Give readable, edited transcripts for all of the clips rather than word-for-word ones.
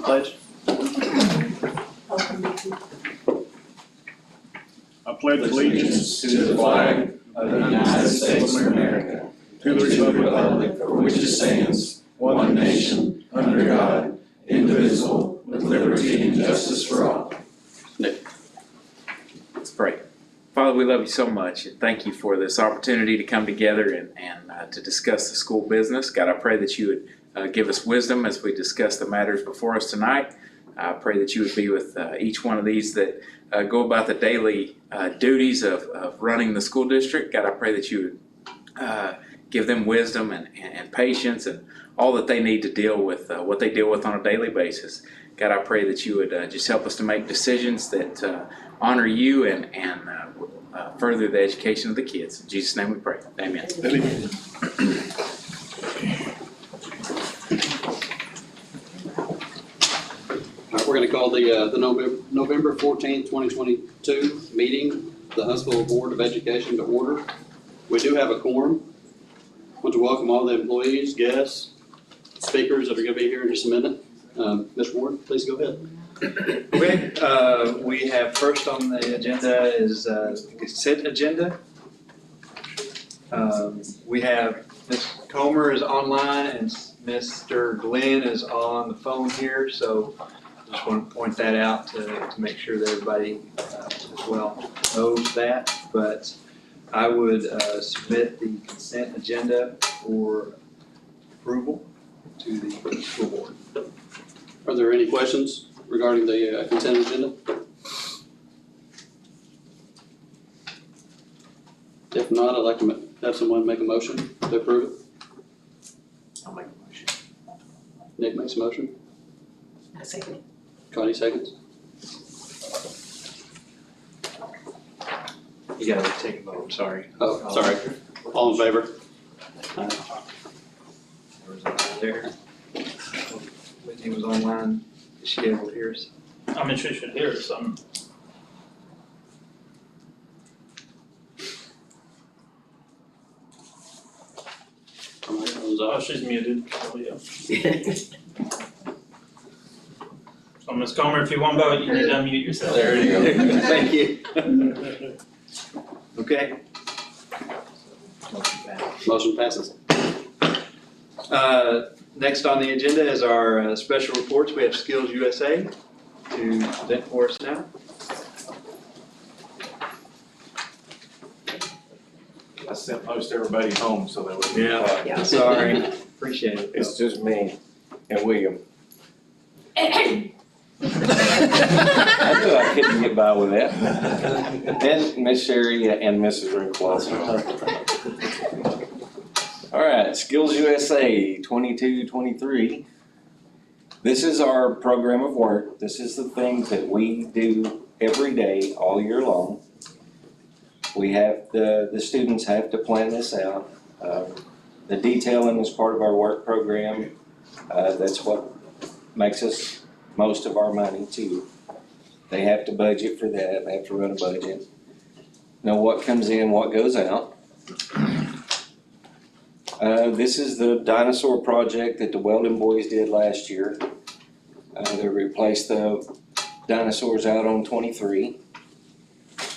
Pledge. I pledge allegiance to the flag of the United States of America, to the republic for which it stands, one nation, under God, indivisible, with liberty and justice for all. Let's pray. Father, we love you so much, and thank you for this opportunity to come together and to discuss the school business. God, I pray that you would give us wisdom as we discuss the matters before us tonight. I pray that you would be with each one of these that go about the daily duties of running the school district. God, I pray that you would give them wisdom and patience and all that they need to deal with what they deal with on a daily basis. God, I pray that you would just help us to make decisions that honor you and further the education of the kids. In Jesus' name we pray. Amen. Amen. We're going to call the November 14th, 2022 meeting, the Huntsville Board of Education, to order. We do have a quorum. I want to welcome all the employees, guests, speakers that are going to be here in just a minute. Ms. Ward, please go ahead. Okay, we have first on the agenda is the consent agenda. We have Ms. Comer is online and Mr. Glenn is on the phone here, so I just want to point that out to make sure that everybody as well knows that. But I would submit the consent agenda for approval to the school board. Are there any questions regarding the consent agenda? If not, I'd like to have someone make a motion to approve it. I'll make a motion. Nick makes a motion. I second. Connie seconds. You gotta take a vote, sorry. Oh, sorry. All in favor? There was a there. Whitney was online. Is she able to hear us? I mean, she should hear some. Oh, she's muted. Oh, yeah. So, Ms. Comer, if you want to vote, you need to unmute yourself. There you go. Thank you. Okay. Motion passes. Next on the agenda is our special reports. We have Skills USA to present for us now. I sent most everybody home so they wouldn't be quiet. Yeah. Sorry, appreciate it. It's just me and William. I knew I couldn't get by with that. And Miss Sherry and Mrs. Wrinkle also. All right, Skills USA 22-23. This is our program of work. This is the things that we do every day, all year long. We have, the students have to plan this out. The detailing is part of our work program. That's what makes us most of our money too. They have to budget for that, they have to run a budget. Know what comes in, what goes out. This is the dinosaur project that the Weldon boys did last year. They replaced the dinosaurs out on 23.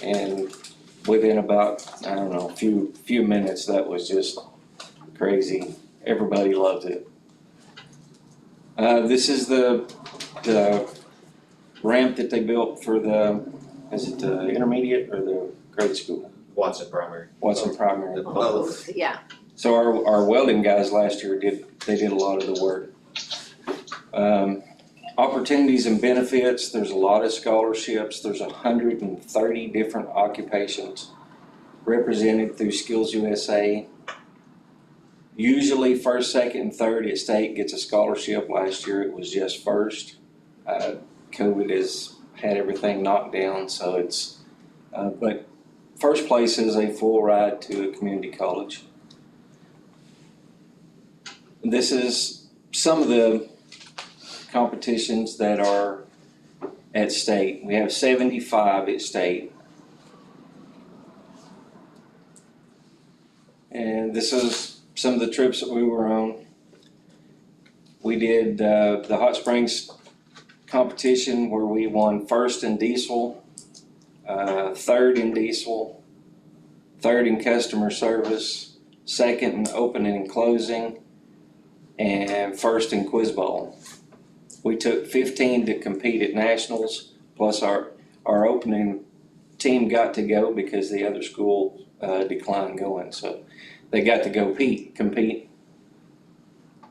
And within about, I don't know, a few minutes, that was just crazy. Everybody loved it. This is the ramp that they built for is it the intermediate or the grade school? Watson Primary. Watson Primary. Both, yeah. So our welding guys last year did a lot of the work. Opportunities and benefits, there's a lot of scholarships. There's 130 different occupations represented through Skills USA. Usually first, second, and third at state gets a scholarship. Last year it was just first. COVID has had everything knocked down, so it's, but first place is a full ride to a community college. This is some of the competitions that are at state. We have 75 at state. And this is some of the trips that we were on. We did the Hot Springs competition where we won first in diesel, third in diesel, third in customer service, second in opening and closing, and first in quiz bowl. We took 15 to compete at nationals, plus our opening team got to go because the other school declined going, so they got to go compete.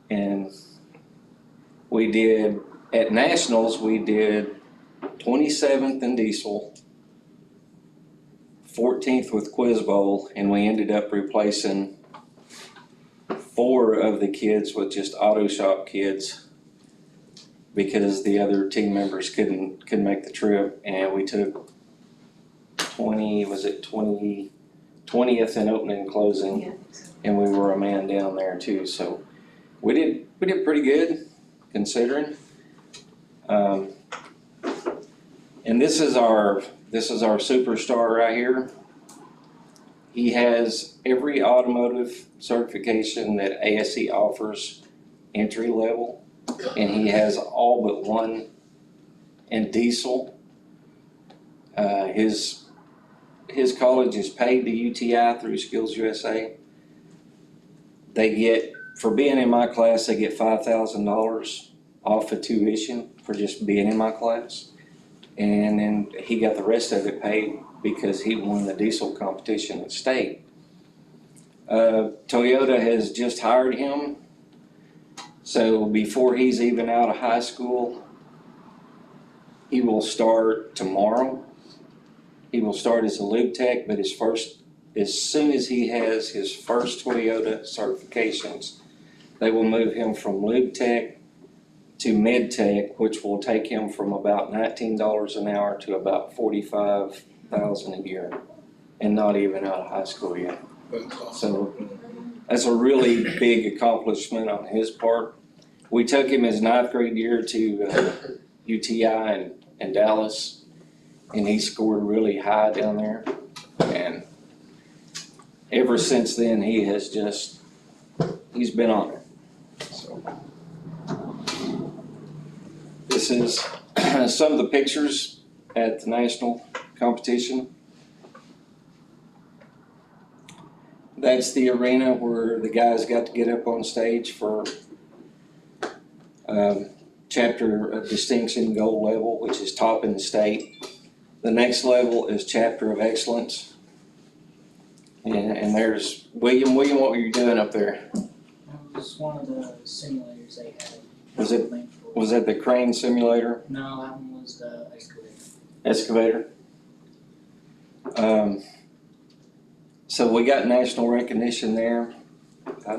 And we did, at nationals, we did 27th in diesel, 14th with quiz bowl, and we ended up replacing 4 of the kids with just auto shop kids because the other team members couldn't make the trip, and we took 20th in opening and closing, Yeah. and we were a man down there too, so we did pretty good considering. And this is our superstar right here. He has every automotive certification that ASE offers entry level, and he has all but one in diesel. His college is paid to UTI through Skills USA. They get, for being in my class, they get $5,000 off of tuition for just being in my class. And then he got the rest of it paid because he won the diesel competition at state. Toyota has just hired him. So before he's even out of high school, he will start tomorrow. He will start as a lube tech, but as soon as he has his first Toyota certifications, they will move him from lube tech to med tech, which will take him from about $19 an hour to about $45,000 a year, and not even out of high school yet. So that's a really big accomplishment on his part. We took him his 9th grade year to UTI in Dallas, and he scored really high down there. And ever since then, he's been on it. So this is some of the pictures at the national competition. That's the arena where the guys got to get up on stage for chapter of distinction gold level, which is top in the state. The next level is chapter of excellence. And there's William, what were you doing up there? It was one of the simulators they had. Was that the crane simulator? No, that one was the excavator. Excavator? So we got national recognition there.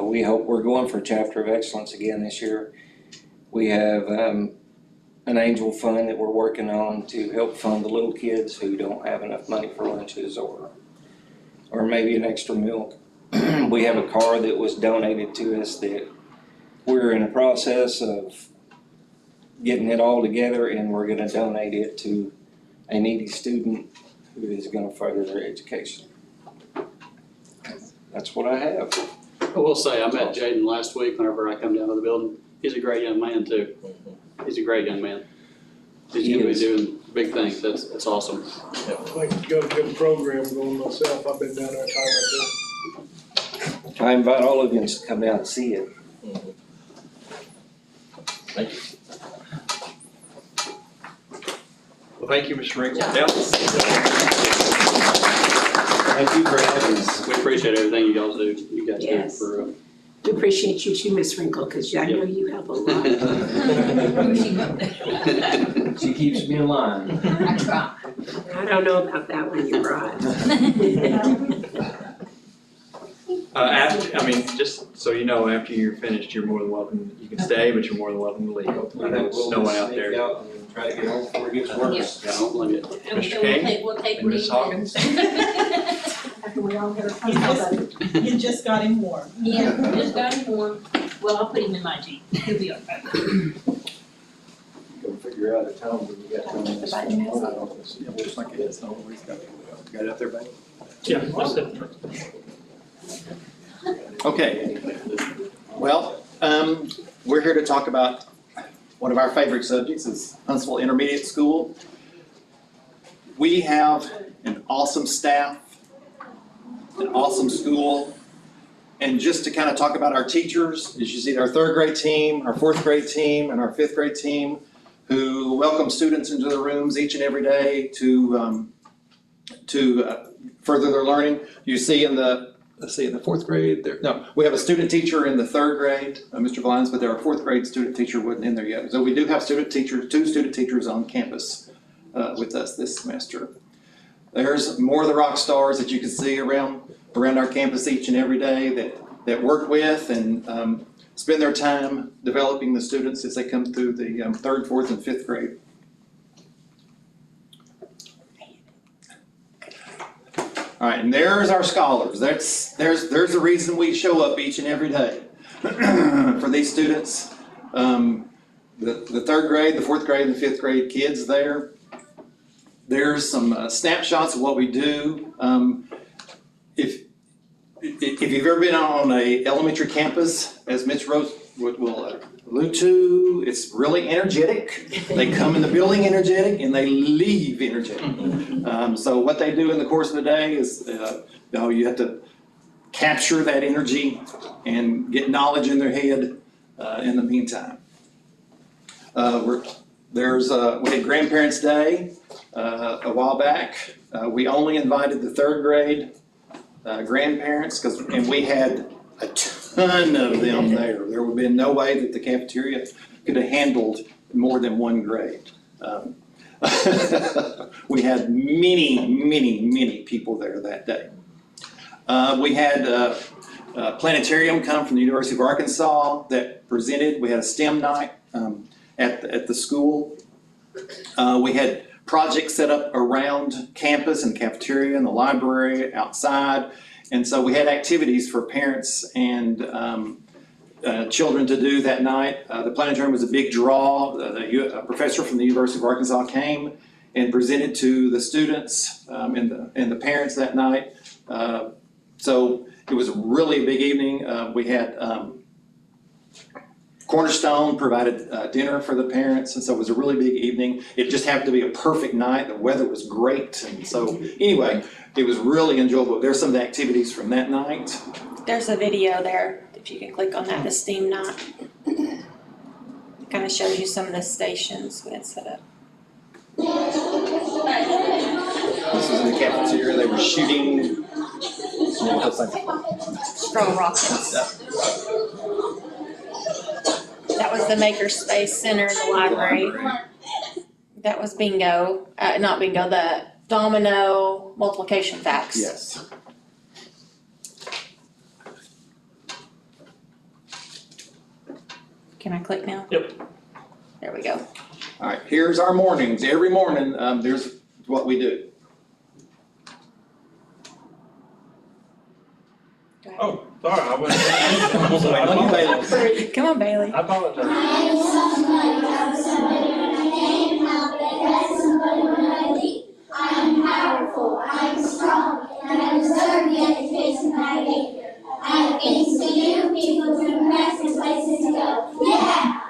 We hope we're going for chapter of excellence again this year. We have an angel fund that we're working on to help fund the little kids who don't have enough money for lunches or maybe an extra milk. We have a car that was donated to us that we're in the process of getting it all together, and we're gonna donate it to a needy student who is gonna further their education. That's what I have. I will say, I met Jaden last week whenever I come down to the building. He's a great young man too. He's a great young man. He's gonna be doing big things. That's awesome. I think it's got a good program going myself. I've been down there a time or two. I invite all of you to come down and see it. Thank you. Well, thank you, Mr. Ringle. Thank you for having us. We appreciate everything you guys do. You guys do Yes. for We appreciate you too, Miss Wrinkle, because I know you have a lot. She keeps me in line. I try. I don't know about that one, you're right. Just so you know, after you're finished, you're more than welcome, you can stay, but you're more than welcome to leave. I know it's snowing out there. Try to get home before it gets worse. Yeah, I don't blame you. Mr. King and Ms. Hawkins. You just got him warm. Yeah, just got him warm. Well, I'll put him in my Jeep. He'll be all right. Go figure out a time when you got to come in this morning. Looks like it is. Got it out there, babe? Yeah, that's it. Okay. Well, we're here to talk about one of our favorite subjects is Huntsville Intermediate School. We have an awesome staff, an awesome school. And just to kind of talk about our teachers, as you see our third grade team, our fourth grade team, and our fifth grade team, who welcome students into their rooms each and every day to further their learning. You see in the, let's see, in the fourth grade, there, no, we have a student teacher in the third grade, Mr. Vines, but our fourth grade student teacher wasn't in there yet. So we do have two student teachers on campus with us this semester. There's more of the rock stars that you can see around our campus each and every day that work with and spend their time developing the students as they come through the third, fourth, and fifth grade. All right, and there's our scholars. There's a reason we show up each and every day for these students. The third grade, the fourth grade, and the fifth grade kids there. There's some snapshots of what we do. If you've ever been on a elementary campus, as Mitch Rose will allude to, it's really energetic. They come in the building energetic and they leave energetic. So what they do in the course of the day is, you have to capture that energy and get knowledge in their head in the meantime. We had Grandparents' Day a while back. We only invited the third grade grandparents, and we had a ton of them there. There would have been no way that the cafeteria could have handled more than one grade. We had many people there that day. We had planetarium come from the University of Arkansas that presented. We had a STEM night at the school. We had projects set up around campus and cafeteria and the library outside. And so we had activities for parents and children to do that night. The planetarium was a big draw. A professor from the University of Arkansas came and presented to the students and the parents that night. So it was really a big evening. We had Cornerstone provided dinner for the parents, and so it was a really big evening. It just happened to be a perfect night. The weather was great, and so anyway, it was really enjoyable. There's some of the activities from that night. There's a video there, if you can click on that, the STEAM night. It kind of shows you some of the stations we had set up. This was in the cafeteria. They were shooting Straw rockets. That was the Makerspace Center in the library. That was bingo, not bingo, the domino multiplication facts. Yes. Can I click now? Yep. There we go. All right, here's our mornings. Every morning, there's what we do. Oh, sorry, I wasn't. Come on, Bailey. I apologize. I am somebody, I'm somebody when I can help it, that's somebody when I lead. I am powerful, I am strong, and I deserve the education I gave you. I have things to do, people to impress, and places to go. Yeah!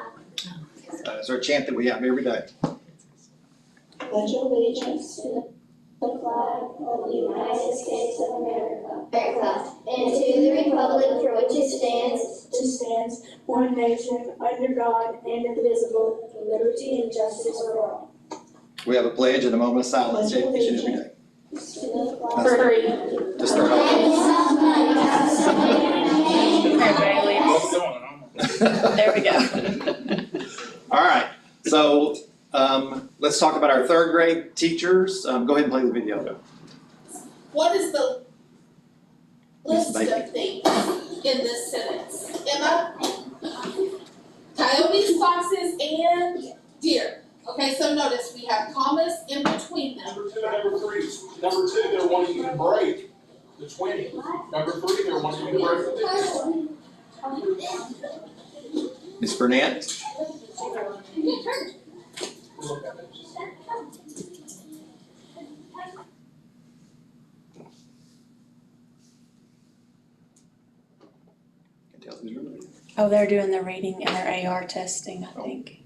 It's our chant that we have every day. Pledge allegiance to the flag of the United States of America, and to the republic for which it stands, one nation, under God, indivisible, with liberty and justice for all. We have a pledge and a moment of silence each and every day. For free. To start off. There we go. All right, so let's talk about our third grade teachers. Go ahead and play the video. What is the list of things in this sentence? Emma? Coyotes, foxes, and deer. Okay, so notice we have commas in between them. Number two and number three. Number two, they're wanting you to break the 20. Number three, they're wanting you to break the 50. Ms. Burnett? Oh, they're doing the reading and their AR testing, I think.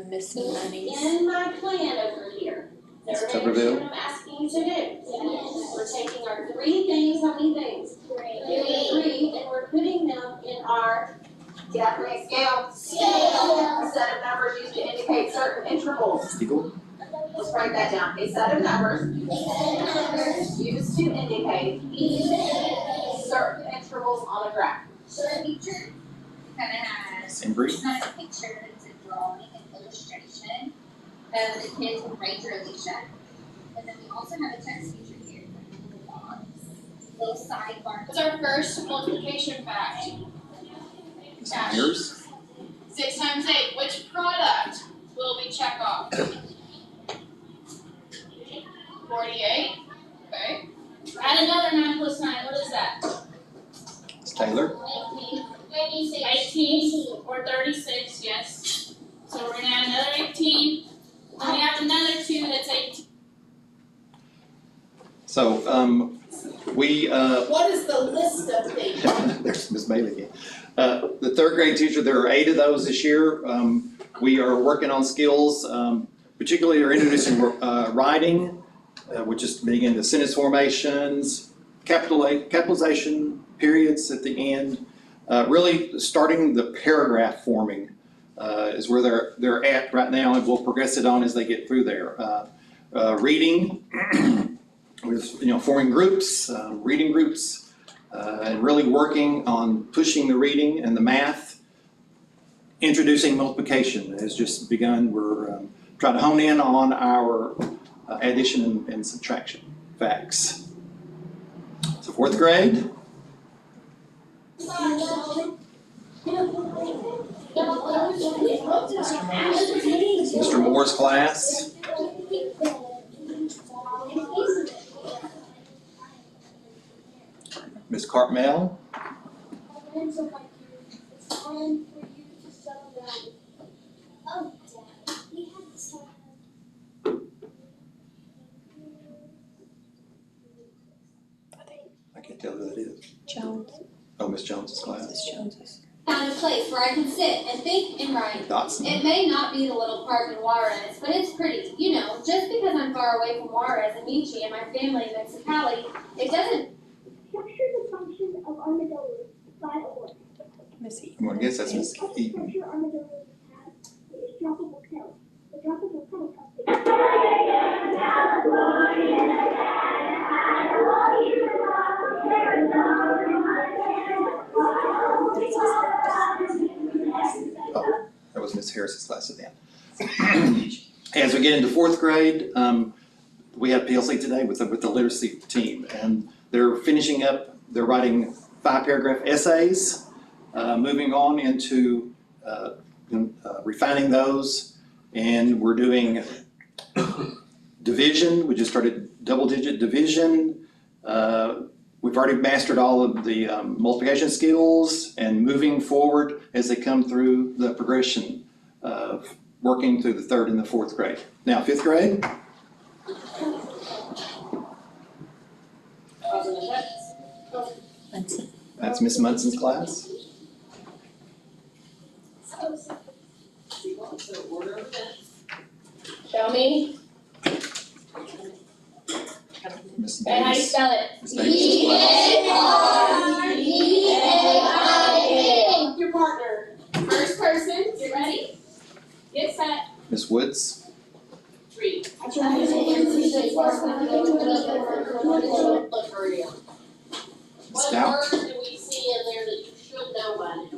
Missing monies. In my plan over here, Ms. there are things Tuberville? I'm asking you to do. Yes. We're taking our 3 things, how many things? 3, and we're putting them in our Japanese scale. A set of numbers used to indicate certain intervals. Eagle? Let's break that down. A set of numbers used to indicate certain intervals on a graph. So the picture kind of has, Embry? it's not a picture, it's a drawing, an illustration of the kids with Ranger Alicia. And then we also have a text feature here. Little sidebar. What's our first multiplication fact? Ms. Myers? 6 times 8, which product will we check off? 48, okay. Add another 9 plus 9, what is that? Ms. Taylor? 18 or 36, yes. So we're gonna add another 18, and we have another 2 that's 18. So, we, What is the list of things? there's Ms. Bailey again. The 3rd grade teacher, there are 8 of those this year. We are working on skills, particularly are introducing writing, which is being into sentence formations, capitalization, periods at the end. Really starting the paragraph forming is where they're at right now, and we'll progress it on as they get through there. Reading, with forming groups, reading groups, and really working on pushing the reading and the math. Introducing multiplication has just begun. We're trying to hone in on our addition and subtraction facts. So 4th grade. Mr. Moore's class. Ms. Cartmel. I can't tell who that is. Jones. Oh, Miss Jones's class. Miss Jones's. Found a place where I can sit and think and write. Dotson. It may not be the little park in Juarez, but it's pretty. You know, just because I'm far away from Juarez and Michi and my family in Mexicali, it doesn't. Capture the function of armadillos by a word. Missy. I'm gonna guess that's Miss Eaton. Capture armadillos have its droppable tail. The droppable tail of the Oh, that was Miss Harris's class at the end. As we get into 4th grade, we have PLC today with the literacy team, and they're finishing up. They're writing 5-paragraph essays, moving on into refining those, and we're doing division. We just started double-digit division. We've already mastered all of the multiplication skills, and moving forward as they come through the progression of working through the 3rd and the 4th grade. Now, 5th grade. That's Miss Munson's class. Show me. Miss And how you Davis. spell it? Miss Davis's class. E-A-R-D-A-I-A. Your partner. First person, get ready? Get set. Miss Woods. Read. Stout. What word do we see in there that you should know by now?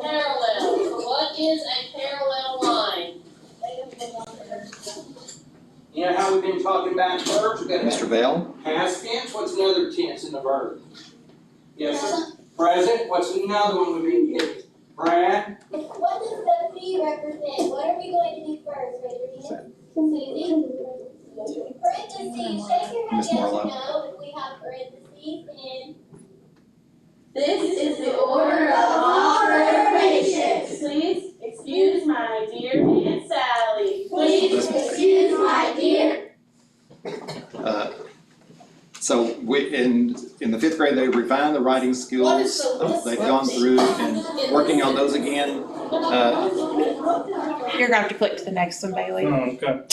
Parallel. So what is a parallel line? You know how we've been talking about verbs? We've got Mr. Bell. past tense, what's another tense in the verb? Yes, sir. Present, what's another one we've been getting? Brad? What does the P represent? What are we going to do first? Susie? Parentheses, shake your head Miss yes or Marlowe. no if we have parentheses in. This is the order of operations. Please excuse my dear Aunt Sally. Please excuse my dear. So in the fifth grade, they refined the writing skills. They've gone through and working on those again. You're gonna have to click to the next one, Bailey. Oh, okay.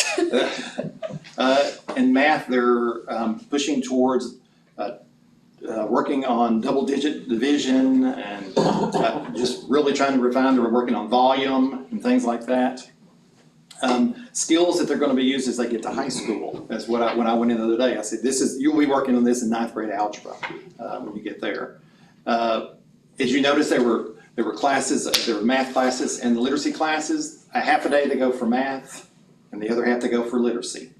In math, they're pushing towards working on double-digit division and just really trying to refine. They're working on volume and things like that. Skills that they're going to be used as they get to high school. That's when I went in the other day. I said, you'll be working on this in ninth grade algebra when you get there. As you notice, there were classes, there were math classes and literacy classes. A half a day they go for math, and the other half they go for literacy,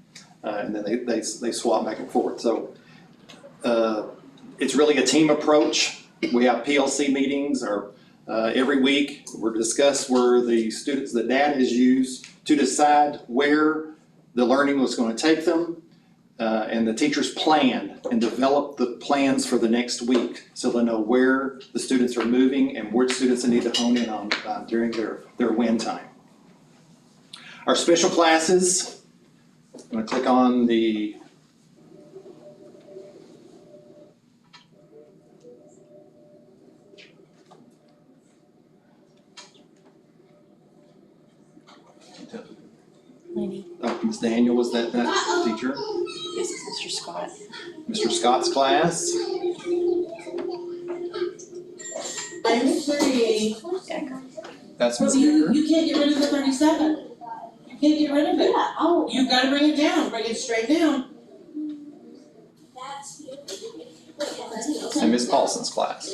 and then they swap back and forth. So it's really a team approach. We have PLC meetings every week. We're discuss where the data is used to decide where the learning was going to take them, and the teachers plan and develop the plans for the next week so they know where the students are moving and which students they need to hone in on during their win time. Our special classes, I'm going to click on the Ms. Daniel was that teacher. This is Mr. Scott. Mr. Scott's class. I'm 38. That's But Ms. you, Baker. you can't get rid of the 37. You can't get rid of it. You've gotta bring it down, bring it straight down. And Ms. Paulson's class.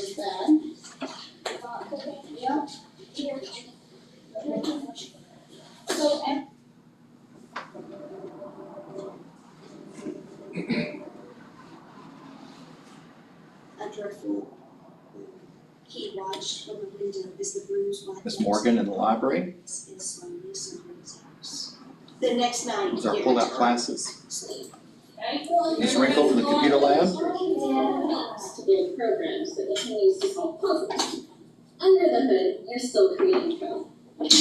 A dreadful he watched from a window as the bruised white Ms. Morgan in the library. The next night. Those are our pulled-out classes. Ms. Wrinkle in the computer lab. To build programs that can use to solve puzzles. Under the hood, you're still creating code. Ms.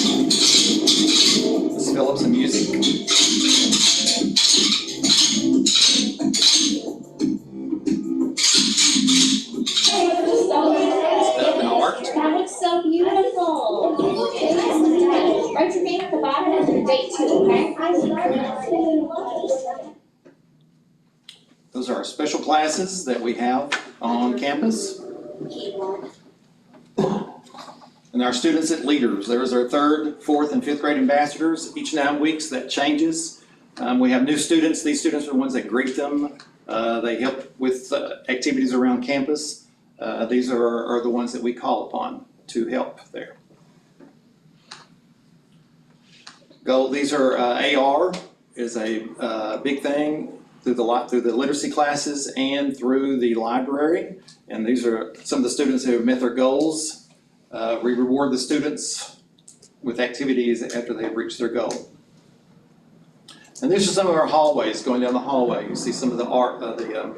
Phillips in music. Steph in art. That looks so beautiful. Write your name at the bottom and your date too, okay? Those are our special classes that we have on campus. And our students at leaders. There's our third, fourth, and fifth grade ambassadors. Each 9 weeks that changes. We have new students. These students are the ones that greet them. They help with activities around campus. These are the ones that we call upon to help there. These are AR is a big thing through the literacy classes and through the library. And these are some of the students who have met their goals. We reward the students with activities after they've reached their goal. And these are some of our hallways. Going down the hallway, you see some of the art, the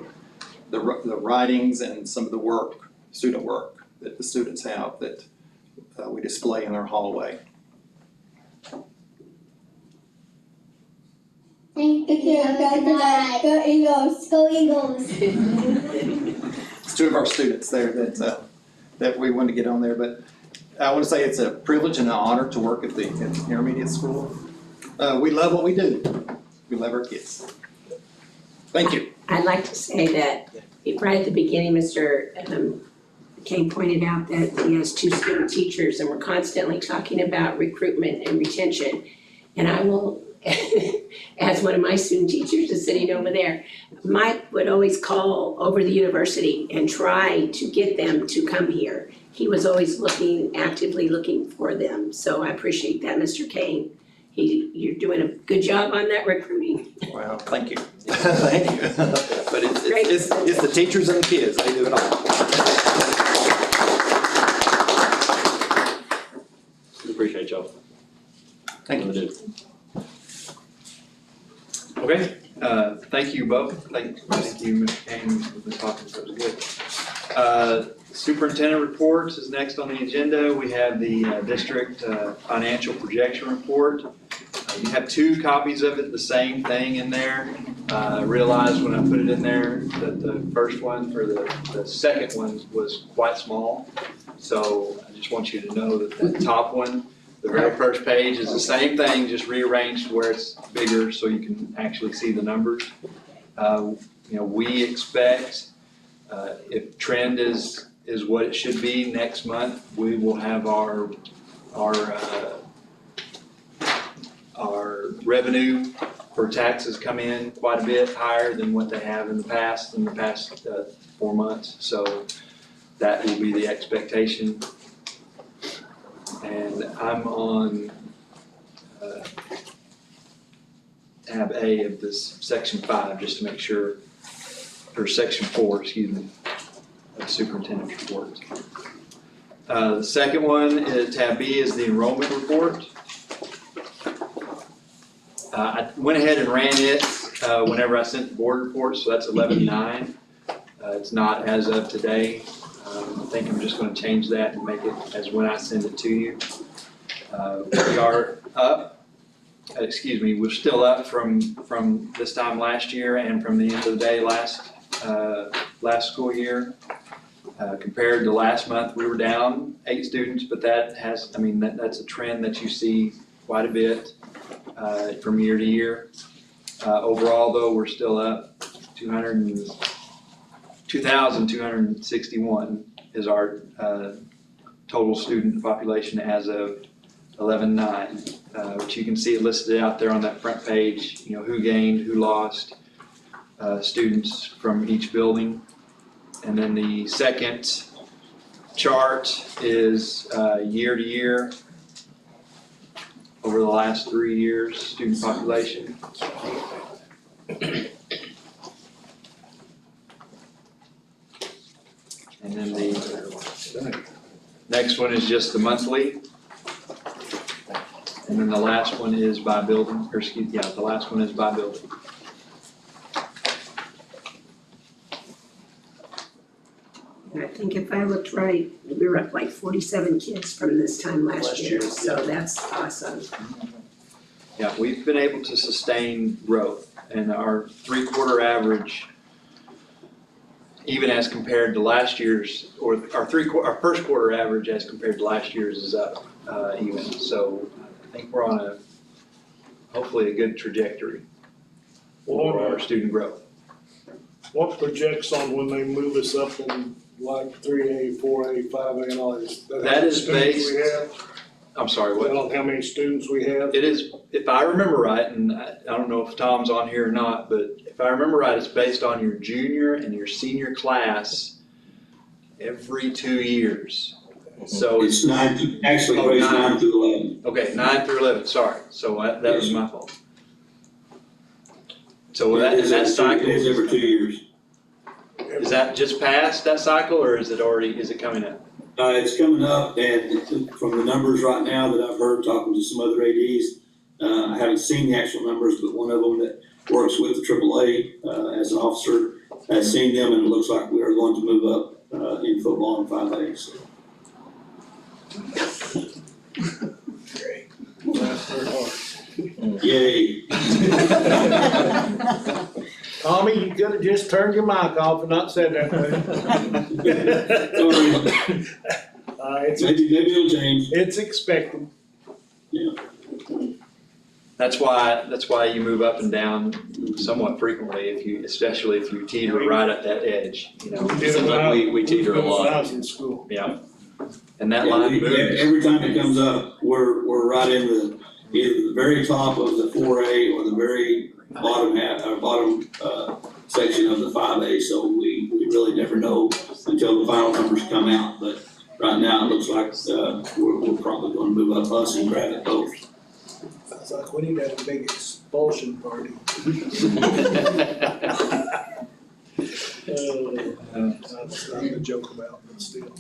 writings and some of the work, student work that the students have that we display in our hallway. Thank you. Go Eagles. Go Eagles. It's 2 of our students there that we want to get on there, but I want to say it's a privilege and an honor to work at the intermediate school. We love what we do. We love our kids. Thank you. I'd like to say that right at the beginning, Mr. Kane pointed out that he has 2 student teachers and we're constantly talking about recruitment and retention. And I will, as one of my student teachers is sitting over there, Mike would always call over the university and try to get them to come here. He was always actively looking for them. So I appreciate that, Mr. Kane. You're doing a good job on that recruiting. Well, thank you. Thank you. But it's the teachers and the kids. They do it all. Appreciate y'all. Thank you. Okay, thank you both. Thank you, Mr. Kane, for the talking, that was good. Superintendent reports is next on the agenda. We have the district financial projection report. You have 2 copies of it, the same thing in there. I realized when I put it in there that the first one, or the second one was quite small. So I just want you to know that the top one, the very first page is the same thing, just rearranged where it's bigger so you can actually see the numbers. We expect, if trend is what it should be next month, we will have our revenue for taxes come in quite a bit higher than what they have in the past 4 months. So that will be the expectation. And I'm on tab A of this section 5, just to make sure, or section 4, excuse me, of superintendent's report. The second one, tab B, is the enrollment report. I went ahead and ran it whenever I sent the board report, so that's 11/9. It's not as of today. I think I'm just going to change that and make it as when I send it to you. We are up, we're still up from this time last year and from the end of the day last school year. Compared to last month, we were down 8 students, but that's a trend that you see quite a bit from year to year. Overall though, we're still up 2,261 is our total student population as of 11/9, which you can see it listed out there on that front page, who gained, who lost, students from each building. And then the second chart is year to year over the last 3 years, student population. And then the next one is just the monthly. And then the last one is by building, the last one is by building. And I think if I looked right, we were up like 47 kids from this time last year, so that's awesome. Yeah, we've been able to sustain growth, and our 3-quarter average, even as compared to last year's, or our first quarter average as compared to last year's is up even. So I think we're on hopefully a good trajectory for our student growth. What projects on when they move us up in like 3A, 4A, 5A and all this? That is based, we have? I'm sorry, what? On how many students we have? It is, if I remember right, and I don't know if Tom's on here or not, but if I remember right, it's based on your junior and your senior class every 2 year. So it's 9, actually grades 9 through 11. Okay, 9 through 11, sorry. So that was my fault. So that cycle. It is every 2 years. Is that just past that cycle, or is it coming up? It's coming up, and from the numbers right now that I've heard talking to some other ADs, I haven't seen the actual numbers, but one of them that works with the AAA as an officer has seen them, and it looks like we are going to move up in football in 5A. So. Yay. Tommy, you could have just turned your mic off and not said that. Maybe it'll change. It's expected. Yeah. That's why you move up and down somewhat frequently, especially if you teeter right at that edge. It seems like we teeter a lot. In school. Yeah. And that line moves. Every time it comes up, we're right in either the very top of the 4A or the very bottom section of the 5A. So we really never know until the final numbers come out. But right now, it looks like we're probably going to move up us and grab it both. Sounds like we need to have a big expulsion party. That's not a joke about, but still.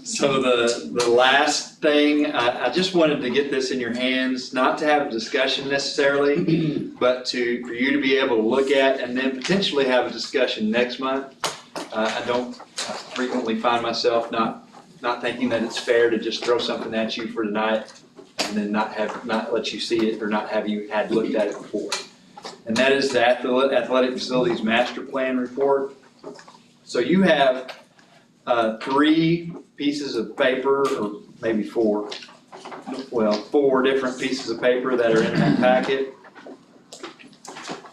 So the last thing, I just wanted to get this in your hands, not to have a discussion necessarily, but for you to be able to look at and then potentially have a discussion next month. I frequently find myself not thinking that it's fair to just throw something at you for tonight and then not let you see it or not have you had looked at it before. And that is the Athletic Facilities Master Plan Report. So you have 3 pieces of paper, or maybe 4. Well, 4 different pieces of paper that are in that packet.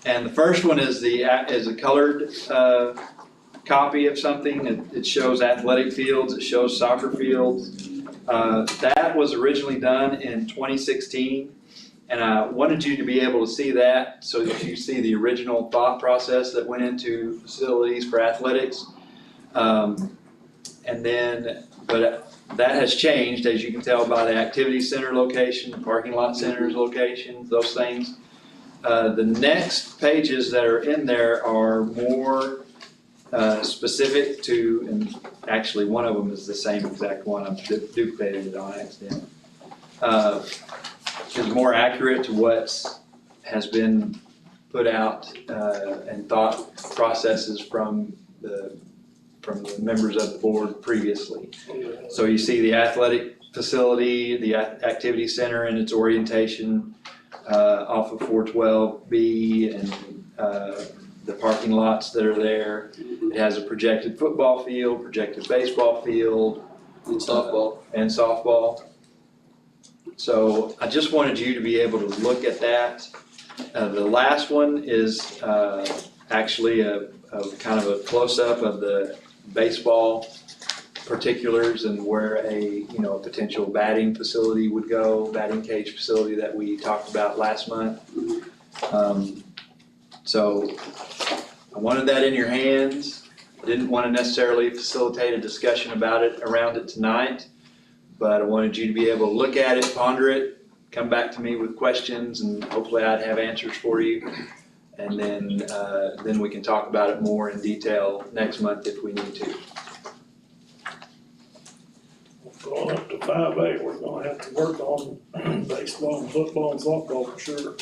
And the first one is a colored copy of something. It shows athletic fields, it shows soccer fields. That was originally done in 2016, and I wanted you to be able to see that so that you see the original thought process that went into facilities for athletics. But that has changed, as you can tell by the activity center location, the parking lot centers locations, those things. The next pages that are in there are more specific to, and actually one of them is the same exact one, I've duplicated it on accident. Is more accurate to what has been put out and thought processes from the members of the board previously. So you see the athletic facility, the activity center and its orientation off of 412B and the parking lots that are there. It has a projected football field, projected baseball field. And softball. And softball. So I just wanted you to be able to look at that. The last one is actually a kind of a close-up of the baseball particulars and where a potential batting facility would go, batting cage facility that we talked about last month. So I wanted that in your hands. Didn't want to necessarily facilitate a discussion about it around it tonight, but I wanted you to be able to look at it, ponder it, come back to me with questions, and hopefully I'd have answers for you. And then we can talk about it more in detail next month if we need to. Going up to 5A, we're gonna have to work on baseball and football and softball for sure.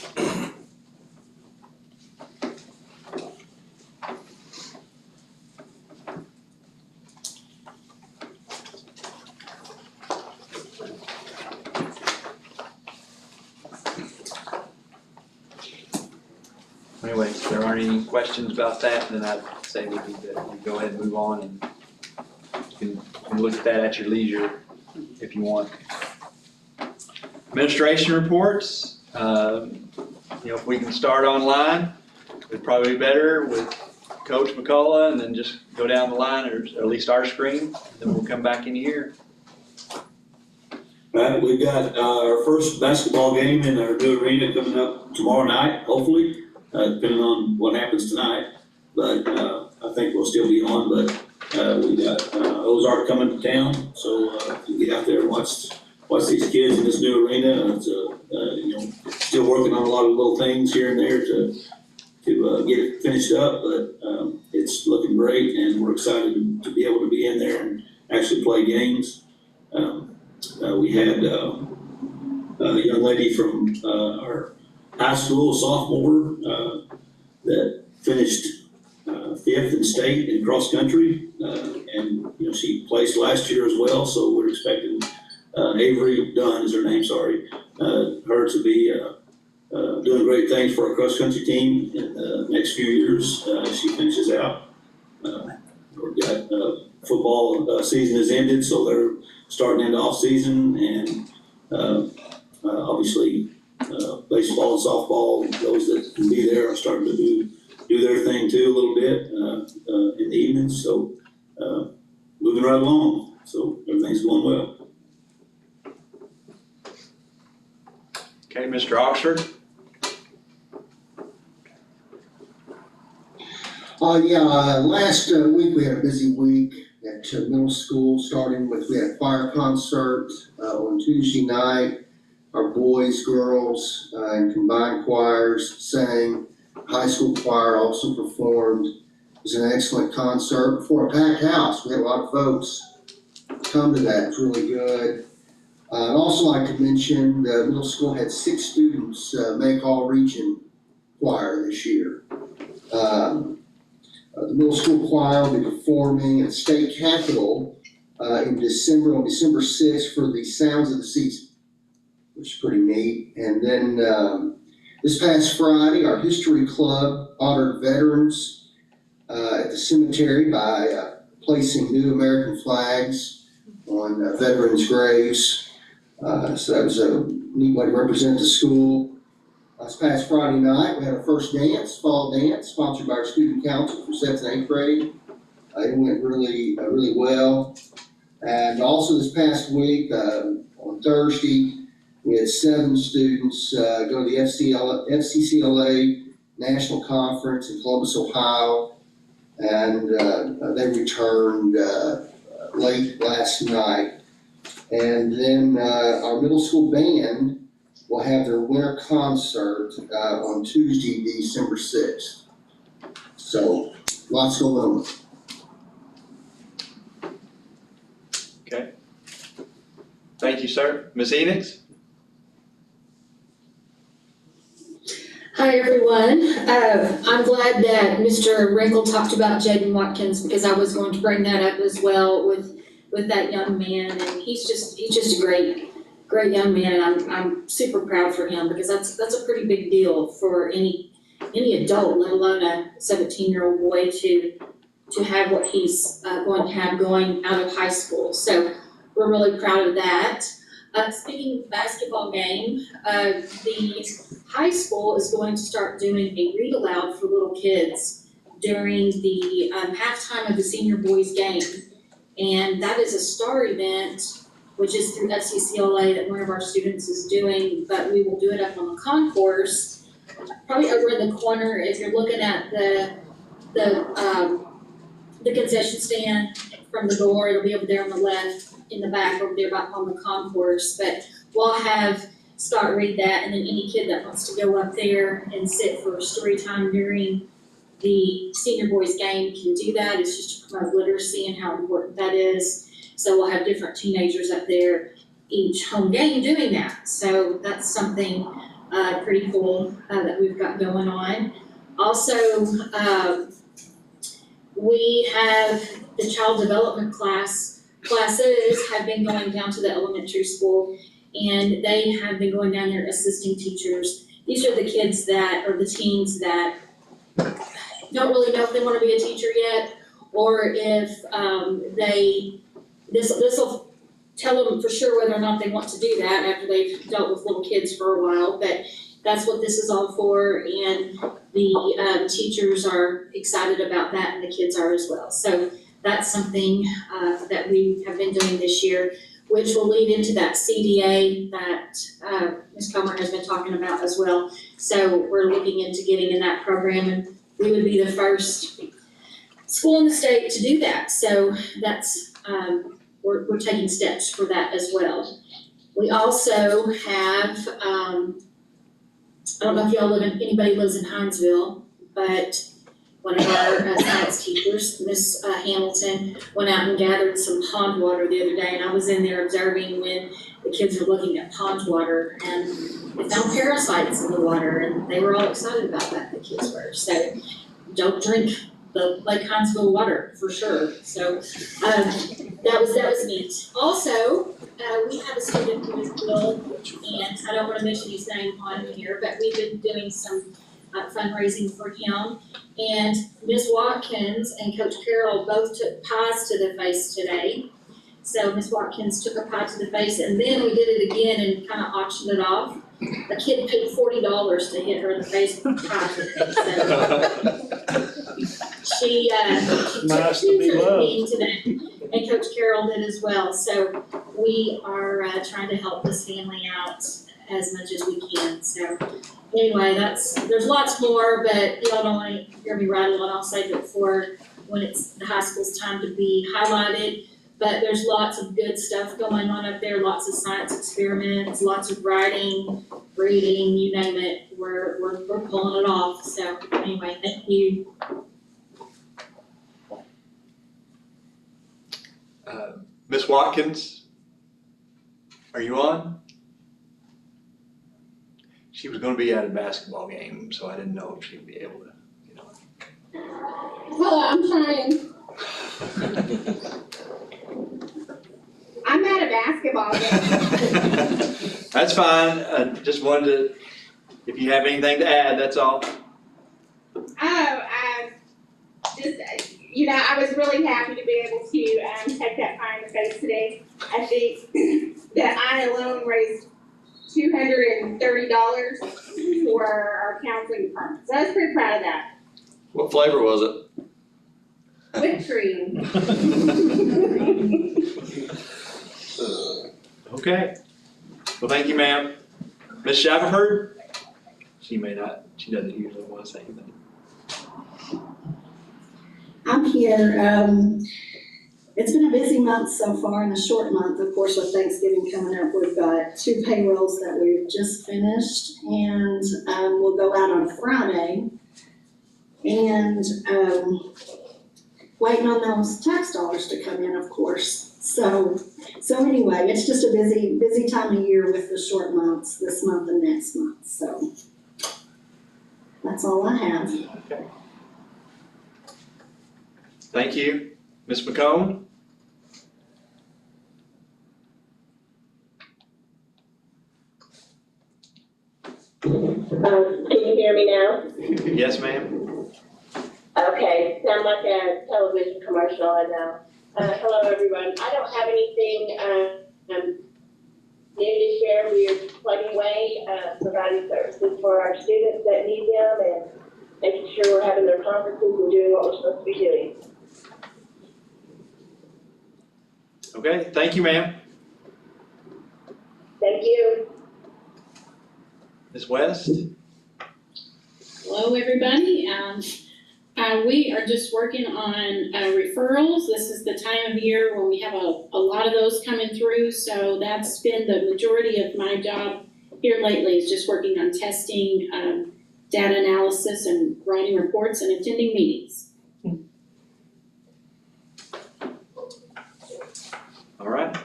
Anyway, if there aren't any questions about that, then I'd say we need to go ahead and move on, and you can look at that at your leisure if you want. Administration reports, if we can start online, it'd probably be better with Coach McCullough, and then just go down the line, or at least our screen, then we'll come back in here. Right, we've got our first basketball game in our new arena coming up tomorrow night, hopefully, depending on what happens tonight. But I think we'll still be on, but we got Ozark coming to town, so you get out there and watch these kids in this new arena. It's still working on a lot of little things here and there to get it finished up, but it's looking great, and we're excited to be able to be in there and actually play games. We had a young lady from our high school, sophomore, that finished 5th in state in cross country, and she placed last year as well. So we're expecting Avery Dunn is her name. Sorry, her to be doing great things for our cross country team in the next few years. She finishes out. We've got football season has ended, so they're starting into off season, and obviously baseball and softball, those that can be there are starting to do their thing too a little bit in the evenings. So moving right along. So everything's going well. Okay, Mr. Oxford. Last week we had a busy week at middle school, starting with, we had a choir concert on Tuesday night. Our boys, girls, and combined choirs sang. High school choir also performed. It was an excellent concert before a packed house. We had a lot of folks come to that. It was really good. I'd also like to mention the middle school had 6 students make all region choir this year. The middle school choir will be performing at State Capitol on December 6th for the Sounds of the Season. which is pretty neat. And then this past Friday, our history club honored veterans at the cemetery by placing new American flags on veterans' graves. So that was a neat way to represent the school. This past Friday night, we had our first dance, fall dance, sponsored by our student council for 7th and 8th grade. It went really well. And also this past week, on Thursday, we had 7 students go to the FCCLA National Conference in Columbus, Ohio, and they returned late last night. And then our middle school band will have their winter concert on Tuesday, December 6th. So lots going on. Okay. Thank you, sir. Ms. Enix? Hi, everyone. I'm glad that Mr. Wrinkle talked about Jaden Watkins because I was going to bring that up as well with that young man. And he's just a great young man, and I'm super proud for him because that's a pretty big deal for any adult, let alone a 17-year-old boy to have what he's going to have going out of high school. So we're really proud of that. Speaking of basketball game, the high school is going to start doing a read aloud for little kids during the halftime of the senior boys game. And that is a star event, which is through FCCLA that one of our students is doing, but we will do it up on the concourse, probably over in the corner if you're looking at the concession stand from the door. It'll be over there on the left, in the back over there on the concourse. But we'll have Scott read that, and then any kid that wants to go up there and sit for story time during the senior boys game can do that. It's just to promote literacy and how important that is. So we'll have different teenagers up there each home game doing that. So that's something pretty cool that we've got going on. Also, we have the child development classes have been going down to the elementary school, and they have been going down there assisting teachers. These are the kids that, or the teens that don't really know if they want to be a teacher yet, or if this will tell them for sure whether or not they want to do that after they've dealt with little kids for a while. But that's what this is all for, and the teachers are excited about that, and the kids are as well. So that's something that we have been doing this year, which will lead into that CDA that Ms. Comer has been talking about as well. So we're looking into getting in that program, and we would be the first school in the state to do that. So that's we're taking steps for that as well. We also have I don't know if anybody lives in Hinesville, but one of our science teachers, Miss Hamilton, went out and gathered some pond water the other day, and I was in there observing when the kids were looking at pond water, and they found parasites in the water, and they were all excited about that, the kids were. So don't drink the Lake Hinesville water for sure. So that was neat. Also, we have a student who is Will, and I don't want to mention his name on here, but we've been doing some fundraising for him. And Ms. Watkins and Coach Carroll both took pies to the face today. So Ms. Watkins took a pie to the face, and then we did it again and kind of auctioned it off. A kid paid $40 to hit her in the face with a pie to the face. So she Nice took to be two to the loved. game today, and Coach Carroll did as well. So we are trying to help this family out as much as we can. So anyway, there's lots more, but y'all don't want to hear me rattle on. I'll save it for when it's the high school's time to be highlighted. But there's lots of good stuff going on up there, lots of science experiments, lots of writing, reading, you name it. We're pulling it off. So anyway, thank you. Ms. Watkins, are you on? She was gonna be at a basketball game, so I didn't know if she'd be able to, Hello, I'm trying. I'm at a basketball game. That's fine, just wanted to, if you have anything to add, that's all. I was really happy to be able to take that pie in the face today. I think that I alone raised $230 for our counseling department. So I was pretty proud of that. What flavor was it? Whipped cream. Okay, well, thank you, ma'am. Ms. Shackelford? She doesn't usually want to say anything. I'm here. It's been a busy month so far and a short month, of course, with Thanksgiving coming up. We've got 2 payrolls that we've just finished, and we'll go out on Friday. And waiting on those tax dollars to come in, of course. So anyway, it's just a busy time of year with the short months, this month and next month. So that's all I have. Okay. Thank you. Ms. McComb? Can you hear me now? Yes, ma'am. Okay, sound like a television commercial I know. Hello, everyone. I don't have anything new to share. We are plugging away, providing services for our students that need them and making sure we're having their conferences and doing what we're supposed to be doing. Okay, thank you, ma'am. Thank you. Ms. West? Hello, everybody. We are just working on referrals. This is the time of year when we have a lot of those coming through. So that's been the majority of my job here lately, is just working on testing, data analysis, and writing reports and attending meetings. All right.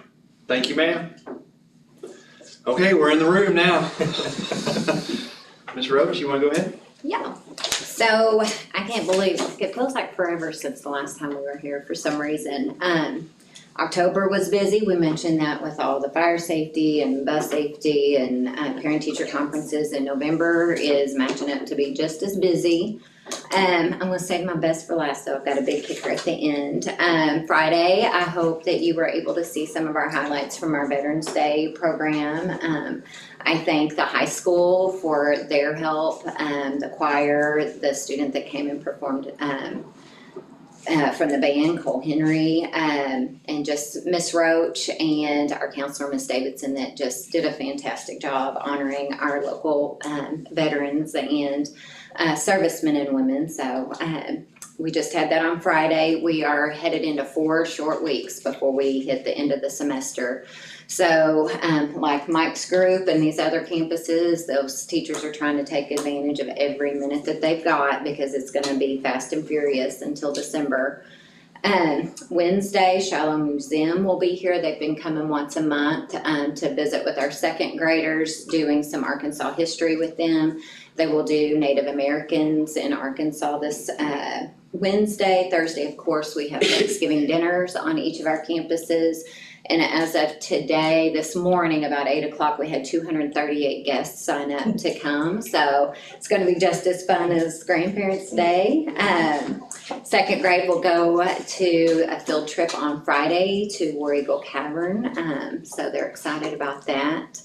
Thank you, ma'am. Okay, we're in the room now. Ms. Roach, you want to go ahead? Yeah. So I can't believe it feels like forever since the last time we were here for some reason. October was busy. We mentioned that with all the fire safety and bus safety and parent-teacher conferences. And November is matching up to be just as busy. I'm gonna save my best for last, so I've got a big kicker at the end. Friday, I hope that you were able to see some of our highlights from our Veterans Day program. I thank the high school for their help, the choir, the student that came and performed from the band, Cole Henry, and just Miss Roach and our counselor, Miss Davidson, that just did a fantastic job honoring our local veterans and servicemen and women. So we just had that on Friday. We are headed into 4 short weeks before we hit the end of the semester. So like Mike's group and these other campuses, those teachers are trying to take advantage of every minute that they've got because it's going to be fast and furious until December. Wednesday, Shiloh Museum will be here. They've been coming once a month to visit with our second graders, doing some Arkansas history with them. They will do Native Americans in Arkansas this Wednesday. Thursday, of course, we have Thanksgiving dinners on each of our campuses. And as of today, this morning, about 8 o'clock, we had 238 guests sign up to come. So it's going to be just as fun as Grandparents' Day. Second grade will go to a field trip on Friday to War Eagle Cavern. So they're excited about that.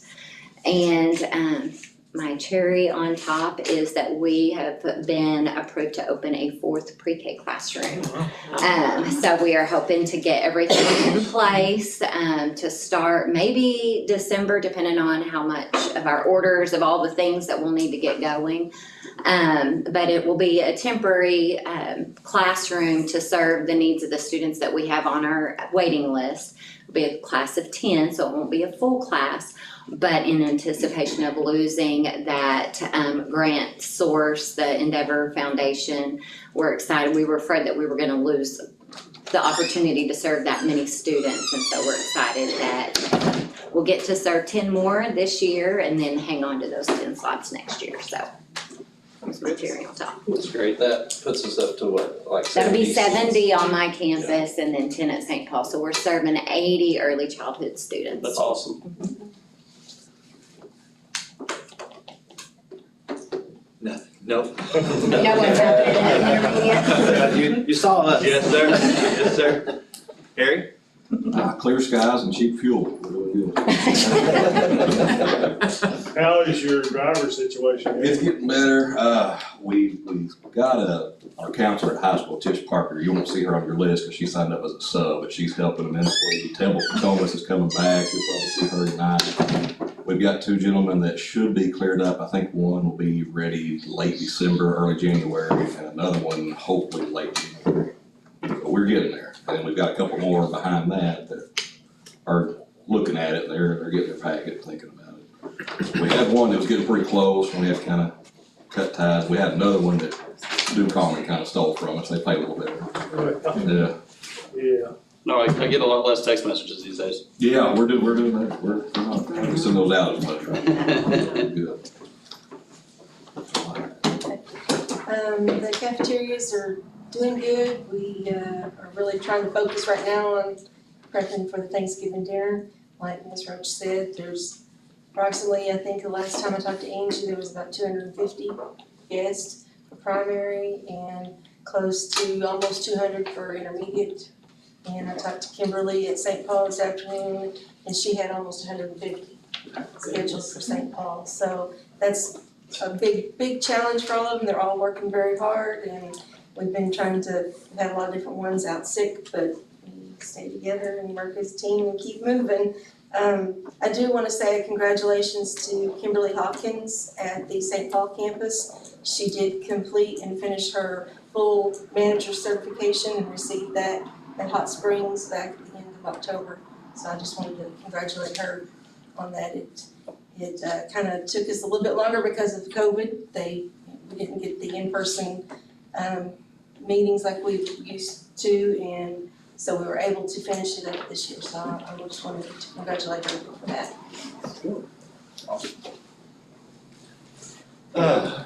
And my cherry on top is that we have been approved to open a 4th pre-K classroom. So we are hoping to get everything in place to start maybe December, depending on how much of our orders of all the things that we'll need to get going. But it will be a temporary classroom to serve the needs of the students that we have on our waiting list. It'll be a class of 10, so it won't be a full class. But in anticipation of losing that grant source, the Endeavor Foundation, we're excited. We were afraid that we were going to lose the opportunity to serve that many students. And so we're excited that we'll get to serve 10 more this year and then hang on to those 10 slots next year. So that's my cherry on top. That's great. That puts us up to what, like 70? That'll be 70 on my campus and then 10 at St. Paul. So we're serving 80 early childhood students. That's awesome. Nope. No one's happening in there You saw us. Yes, sir. Yes, sir. Harry? Clear skies and cheap fuel. How is your driver situation? It's getting better. We've got our counselor at high school, Tish Parker. You won't see her on your list because she signed up as a sub, but she's helping immensely. Temple Thomas is coming back. You'll probably see her tonight. We've got 2 gentlemen that should be cleared up. I think one will be ready late December, early January, and another one hopefully late January. But we're getting there. And we've got a couple more behind that are looking at it. They're getting their packet, thinking about it. We had one that was getting pretty close, and we had to kind of cut ties. We had another one that Duke Common kind of stole from us. They pay a little bit. Yeah. Yeah. No, I get a lot less text messages these days. Yeah, we're doing that. We're not having to send those out as much. Good. The cafeterias are doing good. We are really trying to focus right now on prepping for the Thanksgiving dinner. Like Ms. Roach said, there's approximately, I think the last time I talked to Angie, there was about 250 guests for primary and close to almost 200 for intermediate. And I talked to Kimberly at St. Paul this afternoon, and she had almost 150 scheduled for St. Paul. So that's a big challenge for all of them. They're all working very hard, and we've been trying to, we've had a lot of different ones out sick, but we stay together and work as a team and keep moving. I do want to say congratulations to Kimberly Hopkins at the St. Paul campus. She did complete and finish her full manager certification and received that at Hot Springs back at the end of October. So I just wanted to congratulate her on that. It kind of took us a little bit longer because of COVID. We didn't get the in-person meetings like we used to, and so we were able to finish it up this year. So I just wanted to congratulate her for that.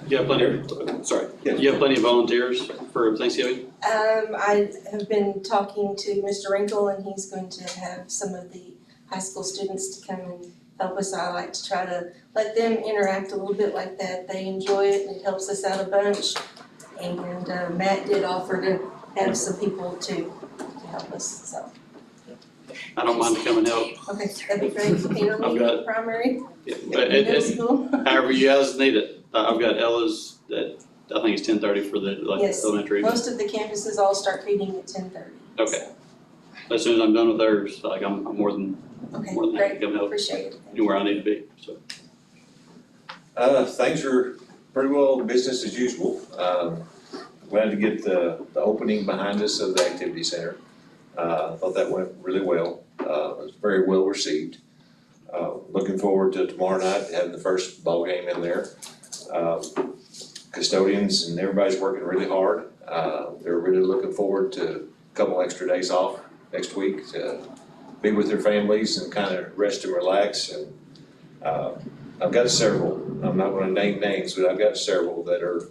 You have plenty you have plenty of volunteers for Thanksgiving? I have been talking to Mr. Wrinkle, and he's going to have some of the high school students to come and help us. I like to try to let them interact a little bit like that. They enjoy it, and it helps us out a bunch. And Matt did offer to have some people to help us, so. I don't mind to come and help. Okay, that'd be great. Intermediate, primary, Yeah, middle school. however you guys need it. I've got Ella's that I think it's 10:30 for the Yes, elementary. most of the campuses all start feeding at 10:30. Okay. As soon as I'm done with hers, like I'm more than Okay, happy to great, come help appreciate it. anywhere I need to be. So Things are pretty well business as usual. Glad to get the opening behind us of the activity center. Thought that went really well. It was very well received. Looking forward to tomorrow night, having the first ball game in there. Custodians and everybody's working really hard. They're really looking forward to a couple extra days off next week to be with their families and kind of rest and relax. And I've got several, I'm not gonna name names, but I've got several that are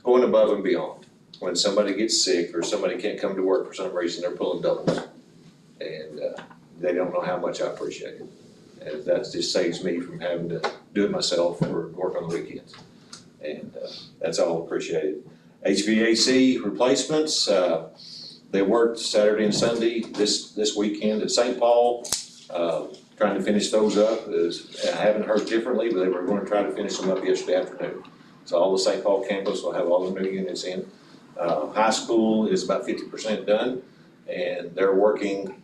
going above and beyond. When somebody gets sick or somebody can't come to work for some reason, they're pulling doubles. And they don't know how much I appreciate it. And that just saves me from having to do it myself or work on the weekends. And that's all appreciated. HVAC replacements, they worked Saturday and Sunday this weekend at St. Paul, trying to finish those up. I haven't heard differently, but they were going to try to finish them up yesterday afternoon. So all the St. Paul campus will have all the new units in. High school is about 50% done, and they're working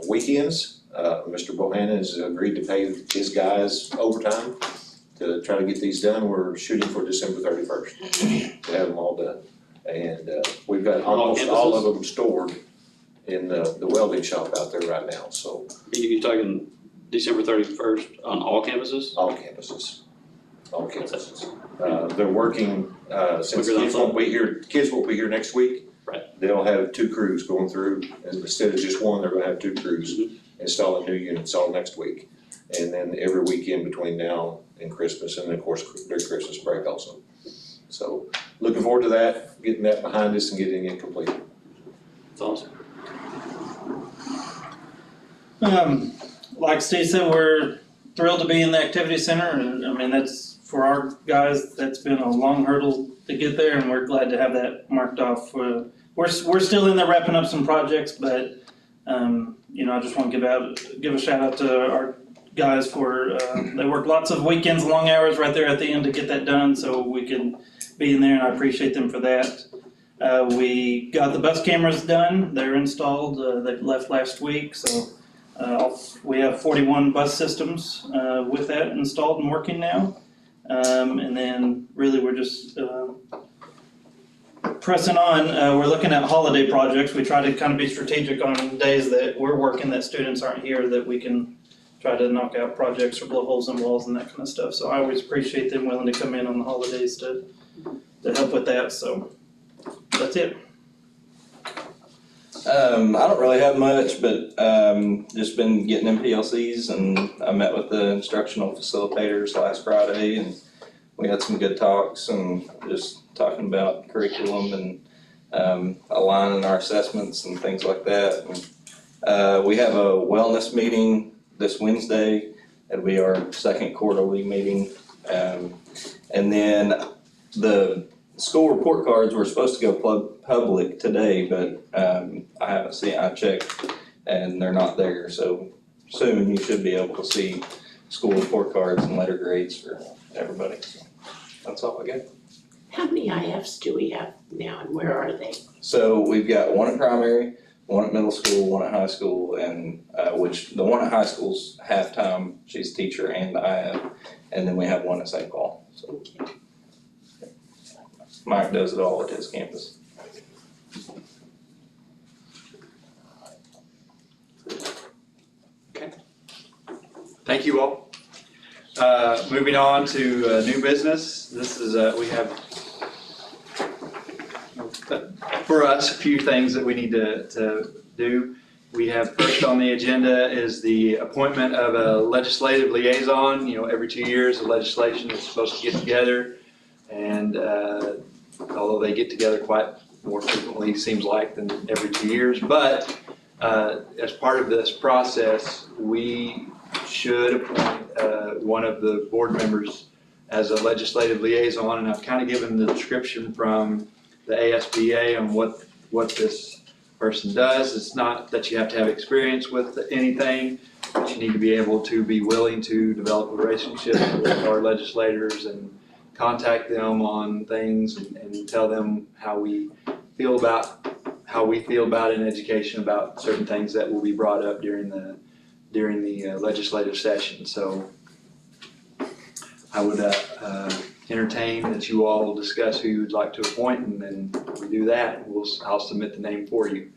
weekends. Mr. Bohannon has agreed to pay his guys overtime to try to get these done. We're shooting for December 31st to have them all done. And we've got almost all of them stored in the welding shop out there right now, so. you're talking December 31st on all campuses? All campuses, all campuses. They're working, since kids won't be here next week. Right. They'll have 2 crews going through, and instead of just one, they're gonna have 2 crews installing new units all next week. And then every weekend between now and Christmas, and then of course during Christmas break also. So looking forward to that, getting that behind us and getting it completed. That's awesome. Like Steve said, we're thrilled to be in the activity center, and I mean, that's for our guys, that's been a long hurdle to get there, and we're glad to have that marked off. We're still in there wrapping up some projects, but I just want to give a shout out to our guys for they work lots of weekends, long hours right there at the end to get that done, so we can be in there, and I appreciate them for that. We got the bus cameras done; they're installed. They left last week, so we have 41 bus systems with that installed and working now. And then really we're just pressing on. We're looking at holiday projects. We try to kind of be strategic on days that we're working that students aren't here, that we can try to knock out projects or blow holes in walls and that kind of stuff. So I always appreciate them willing to come in on the holidays to help with that. So that's it. I don't really have much, but just been getting in PLCs, and I met with the instructional facilitators last Friday, and we had some good talks and just talking about curriculum and aligning our assessments and things like that. And, we have a wellness meeting this Wednesday. It'll be our second quarterly meeting. And then the school report cards were supposed to go public today, but I haven't seen, I checked and they're not there. So soon you should be able to see school report cards and letter grades for everybody. So that's all I got. How many IFs do we have now, and where are they? So we've got one at primary, one at middle school, one at high school, and which the one at high school's half-time, she's teacher and IF, and then we have one at St. Paul. So Mike does it all at his campus. Okay. Thank you all. Moving on to new business. This is, we have, for us, a few things that we need to do. We have first on the agenda is the appointment of a legislative liaison. Every 2 years, the legislation is supposed to get together, and although they get together quite more frequently, seems like, than every 2 years. But as part of this process, we should appoint one of the board members as a legislative liaison, and I've kind of given the description from the ASBA on what this person does. It's not that you have to have experience with anything, but you need to be able to be willing to develop a relationship with our legislators and contact them on things and tell them how we feel about in education, about certain things that will be brought up during the legislative session. So I would entertain that you all discuss who you'd like to appoint, and then we do that. I'll submit the name for you.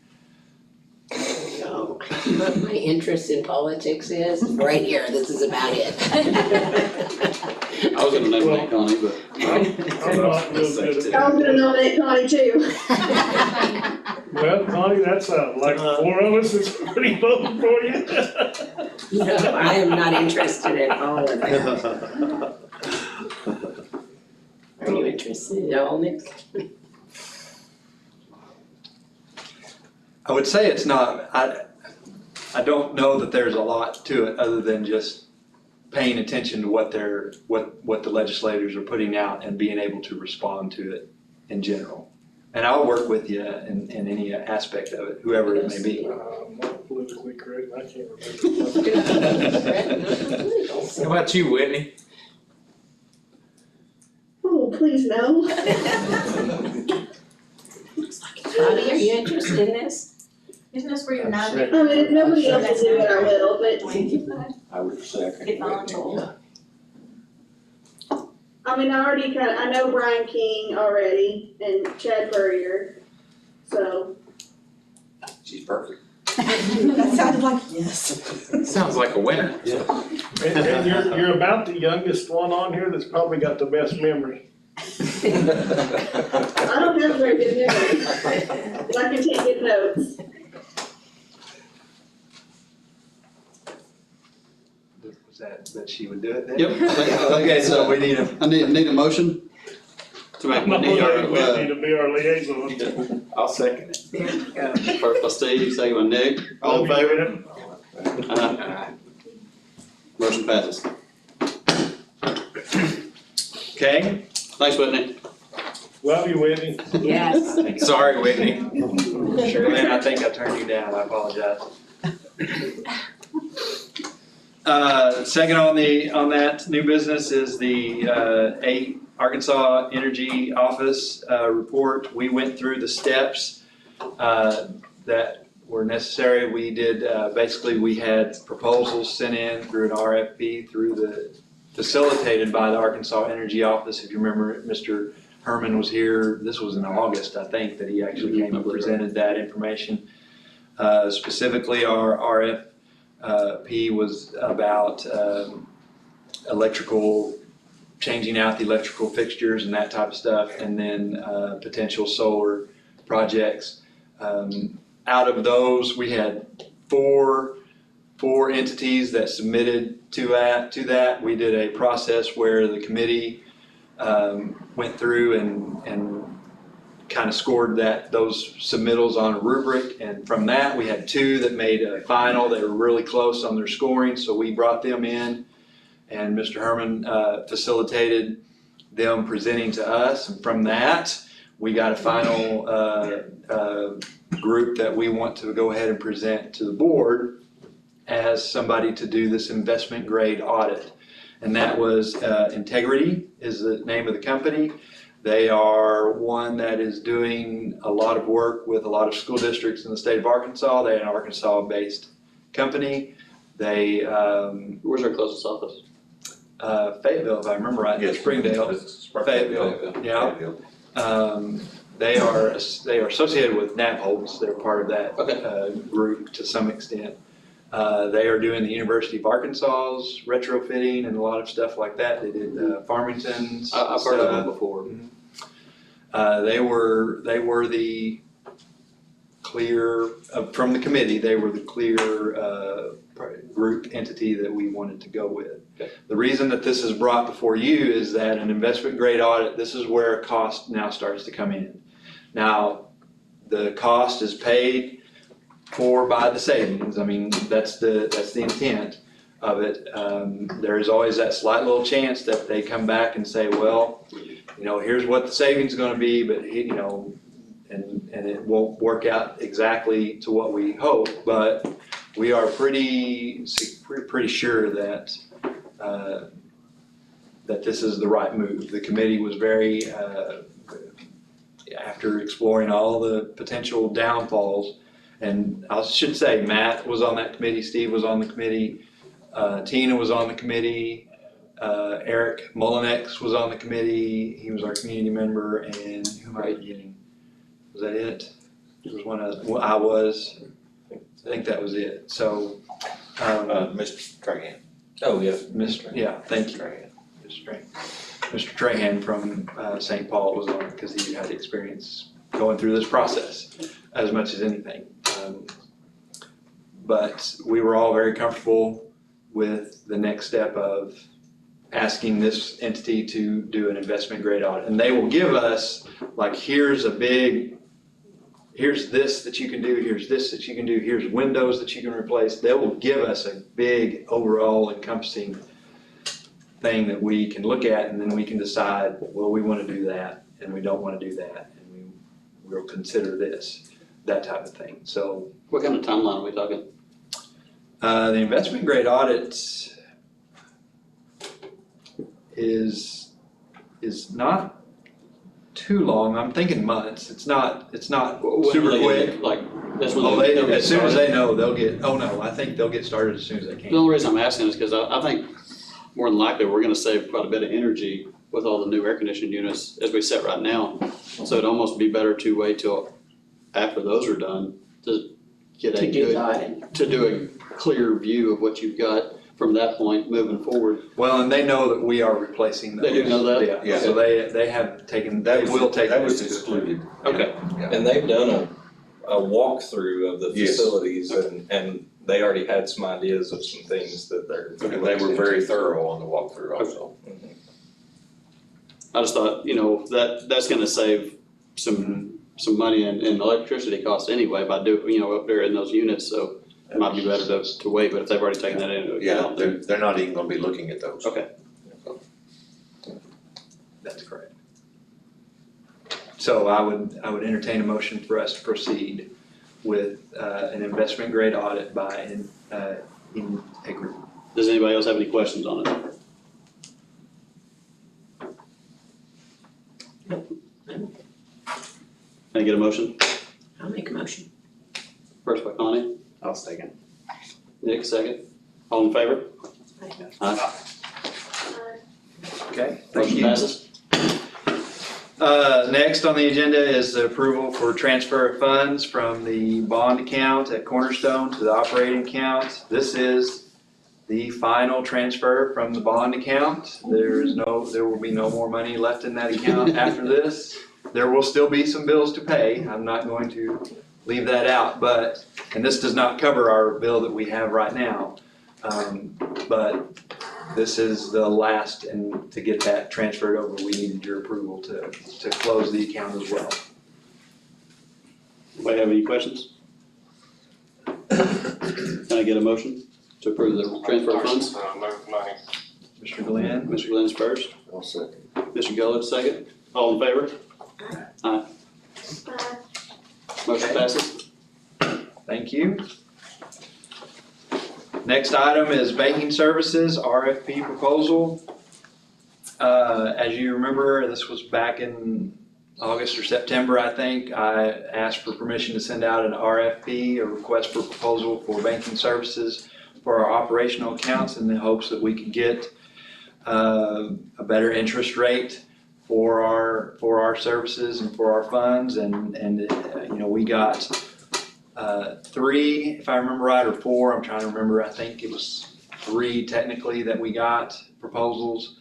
So, what my interest in politics is right here. This is about it. I was gonna nominate Connie, but. I'm not real good at I was gonna nominate Connie too. Well, Connie, that's like 4 of us is pretty voting for you. No, I am not interested at all in that. Are you interested at all, Nick? I would say it's not, I don't know that there's a lot to it other than just paying attention to what the legislators are putting out and being able to respond to it in general. And I'll work with you in any aspect of it, whoever it may be. I'm not politically correct, I can't remember. How about you, Whitney? Oh, please no. Bobby, are you interested in this? Isn't this where you're nominated? I mean, if nobody else will do it, I will, but I would second. Get voluntold. I mean, I know Brian King already and Chad Furrier, so. She's perfect. That sounded like yes. Sounds like a winner. Yeah. And you're about the youngest one on here that's probably got the best memory. I don't have a very good memory, but I can take good notes. Was that she would do it then? Yep. Okay, so we need I need a motion to make I'm not Whitney gonna our, Whitney to be our liaison. I'll second it. There you go. first by Steve, second by Nick, all in favor? Motion passes. Okay? Thanks, Whitney. Love you, Whitney. Yes. Sorry, Whitney. Lynn, I think I turned you down, I apologize. Second on that new business is the Arkansas Energy Office report. We went through the steps that were necessary. We did, basically we had proposals sent in through an RFP facilitated by the Arkansas Energy Office. If you remember, Mr. Herman was here, this was in August, I think, that he actually came and presented that information. Specifically, our RFP was about changing out the electrical fixtures and that type of stuff, and then potential solar projects. Out of those, we had four entities that submitted to that. We did a process where the committee went through and kind of scored those submittals on a rubric, and from that we had two that made a final. They were really close on their scoring, so we brought them in, and Mr. Herman facilitated them presenting to us, and from that we got a final group that we want to go ahead and present to the board as somebody to do this investment grade audit. And that was Integrity is the name of the company. They are one that is doing a lot of work with a lot of school districts in the state of Arkansas. They're an Arkansas-based company. They Where's our closest office? Fayetteville, if I remember right. Yes. Springdale. Fayetteville. Yeah. They are associated with Nabholz. They're part of that group to some extent. They are doing the University of Arkansas's retrofitting and a lot of stuff like that. They did Farmington's. I've heard of them before. They were the clear, from the committee, they were the clear group entity that we wanted to go with. Okay. The reason that this is brought before you is that an investment grade audit, this is where cost now starts to come in. Now, the cost is paid for by the savings. I mean, that's the intent of it. There is always that slight little chance that they come back and say, well, here's what the savings is going to be, but and it won't work out exactly to what we hope. But we are pretty sure that that this is the right move. The committee was very, after exploring all the potential downfalls. And I should say, Matt was on that committee, Steve was on the committee, Tina was on the committee, Eric Mullinex was on the committee, he was our community member, and who am I forgetting? Was that it? It was I was. I think that was it. So, Mr. Trahan. Oh, yeah. Yeah, thank you. Mr. Trahan from St. Paul was on it because he had experience going through this process as much as anything. But we were all very comfortable with the next step of asking this entity to do an investment grade audit. And they will give us, like, here's this that you can do, here's this that you can do, here's windows that you can replace. They will give us a big overall encompassing thing that we can look at, and then we can decide, well, we want to do that and we don't want to do that, and we'll consider this, that type of thing. So what kind of timeline are we talking? The investment grade audit is not too long. I'm thinking months. It's not super quick. That's when As soon as they know, they'll get. Oh no, I think they'll get started as soon as they can. The only reason I'm asking is because I think more than likely we're going to save quite a bit of energy with all the new air conditioning units as we set right now. So it'd almost be better to wait till after those are done to get to do a clear view of what you've got from that point moving forward. Well, and they know that we are replacing those. They do know that? Yeah. So they have taken, they will take. That was excluded. Okay. Yeah. And they've done a walkthrough of the facilities, and they already had some ideas of some things that they're. And they were very thorough on the walkthrough also. Mm-hmm. I just thought, that's going to save some money in electricity costs anyway by doing, up there in those units. So it might be better to wait, but if they've already taken that into account. Yeah, they're not even gonna be looking at those. Okay. That's correct. So I would entertain a motion for us to proceed with an investment grade audit by Integra. Does anybody else have any questions on it? Can I get a motion? I'll make a motion. First by Connie. I'll second. Nick, second. All in favor? Aye. Okay, thank Motion you. passes. Next on the agenda is the approval for transfer of funds from the bond account at Cornerstone to the operating account. This is the final transfer from the bond account. There will be no more money left in that account after this. There will still be some bills to pay. I'm not going to leave that out, and this does not cover our bill that we have right now. But this is the last, and to get that transferred over, we needed your approval to close the account as well. Anybody have any questions? Can I get a motion to approve the transfer of funds? Mr. Glenn? Mr. Glenn's first. I'll second. Mr. Gullett, second. All in favor? Aye. Motion passes. Thank you. Next item is banking services, RFP proposal. As you remember, this was back in August or September, I think. I asked for permission to send out an RFP, a request for proposal for banking services for our operational accounts in the hopes that we could get a better interest rate for our services and for our funds. And we got 3, if I remember right, or 4, I'm trying to remember, I think it was 3 technically that we got proposals.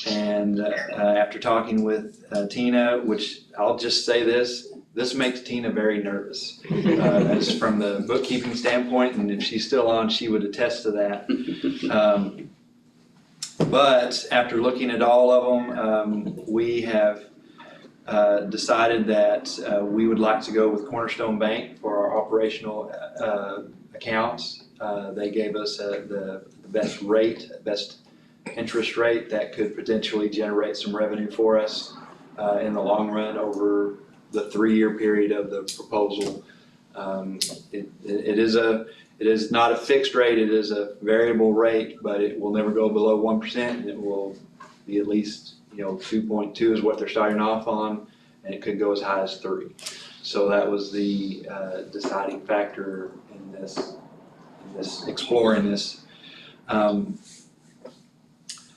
And after talking with Tina, which I'll just say this makes Tina very nervous. As from the bookkeeping standpoint, and if she's still on, she would attest to that. But after looking at all of them, we have decided that we would like to go with Cornerstone Bank for our operational accounts. They gave us the best rate, best interest rate that could potentially generate some revenue for us in the long run over the 3-year period of the proposal. It is not a fixed rate, it is a variable rate, but it will never go below 1%, and it will be at least 2.2 is what they're starting off on, and it could go as high as 3. So that was the deciding factor in this exploring this.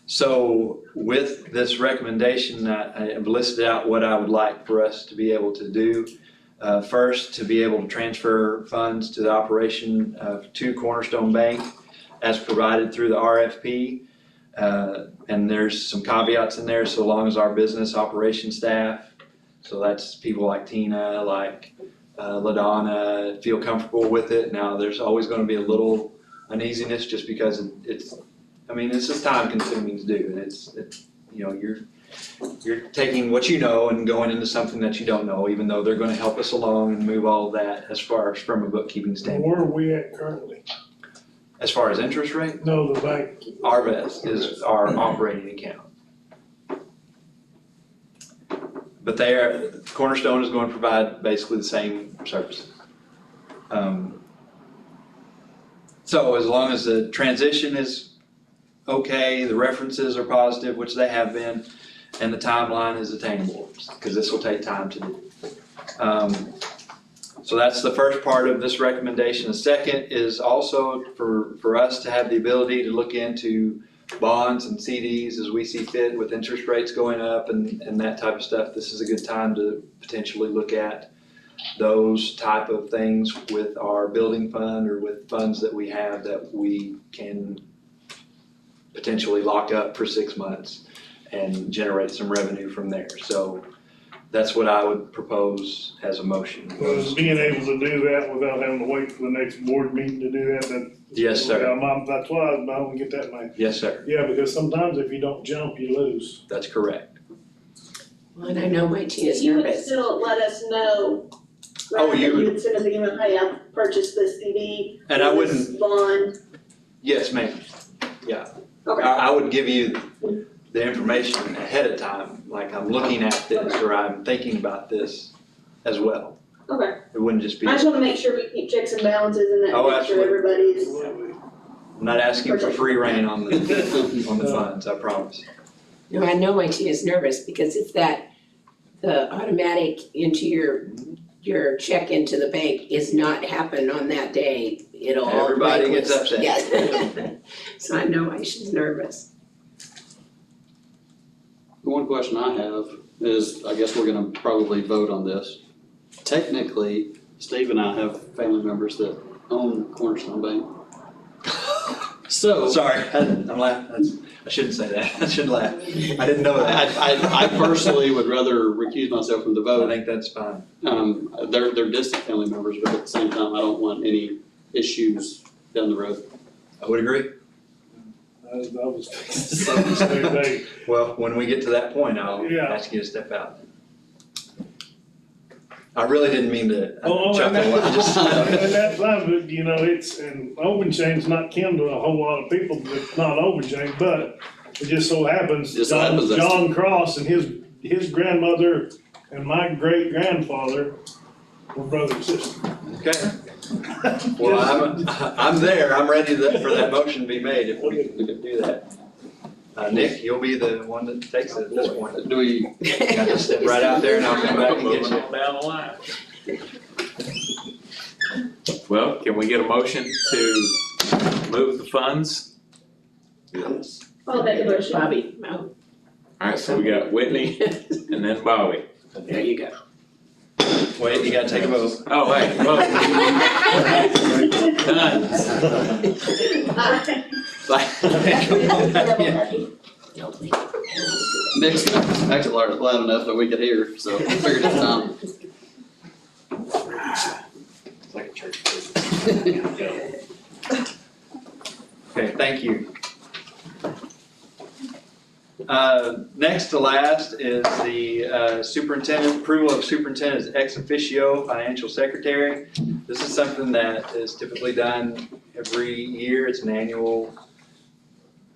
So with this recommendation, I have listed out what I would like for us to be able to do. First, to be able to transfer funds to the operation to Cornerstone Bank as provided through the RFP. And there's some caveats in there, so long as our business operation staff, so that's people like Tina, like LaDonna, feel comfortable with it. Now, there's always going to be a little uneasiness just because it's just time consuming to do, and you're taking what you know and going into something that you don't know, even though they're going to help us along and move all of that as far as from a bookkeeping standpoint. Where are we at currently? As far as interest rate? No, the bank. Arvest is our operating account. But Cornerstone is going to provide basically the same services. So as long as the transition is okay, the references are positive, which they have been, and the timeline is attainable, because this will take time to do. So that's the first part of this recommendation. The second is also for us to have the ability to look into bonds and CDs as we see fit with interest rates going up and that type of stuff. This is a good time to potentially look at those type of things with our building fund or with funds that we have that we can potentially lock up for 6 months and generate some revenue from there. So that's what I would propose as a motion. Well, being able to do that without having to wait for the next board meeting to do that, Yes, sir. That's why I want to get that made. Yes, sir. Yeah, because sometimes if you don't jump, you lose. That's correct. Well, and I know my Tina's You would nervous. still let us know. Oh, you would- You'd send us an email, hey, I purchased this CD. And I this wouldn't- Bond. Yes, ma'am. Yeah. Okay. I would give you the information ahead of time, like I'm looking at this or I'm thinking about this as well. Okay, It wouldn't just be, I just wanna make sure we keep checks and balances and that, Oh, make sure everybody's. I'm not asking for free reign on the funds, I promise. No, I know my Tia is nervous because if the automatic into your check into the bank is not happen on that day, it'll all Everybody break gets loose. upset. Yeah. So I know why she's nervous. The one question I have is, I guess we're gonna probably vote on this. Technically, Steve and I have family members that own Cornerstone Bank. So. Sorry, I'm laughing, I shouldn't say that, I shouldn't laugh, I didn't know that. I personally would rather recuse myself from the I vote. think that's fine. They're distant family members, but at the same time, I don't want any issues down the road. I would agree. I was thinking the same thing. Well, when we get to that point, I'll Yeah. ask you to step out. I really didn't mean to Oh, chuckle, I just, and that's fine, but you know, and Obenshane's not kin to a whole lot of people, but not Obenshane, but it just so happens, Just so happens that's- John Cross and his grandmother and my great grandfather were brother and sister. okay. Well, I'm there, I'm ready for that motion to be made if we could do that. Nick, you'll be the one that takes it at this point. Do we? I just step right out there and I'll come back and get you. Down the line. Well, can we get a motion to move the funds? I'll make a motion. Bobby, no, Alright, so we got Whitney and then Bobby. there you go. Wait, you gotta take a vote. Oh, wait, Done. Nick's actually loud enough that we could hear, so I figured it's time. It's like a church. Okay, thank you. Next to last is the superintendent, approval of superintendent's ex officio financial secretary. This is something that is typically done every year. It's an annual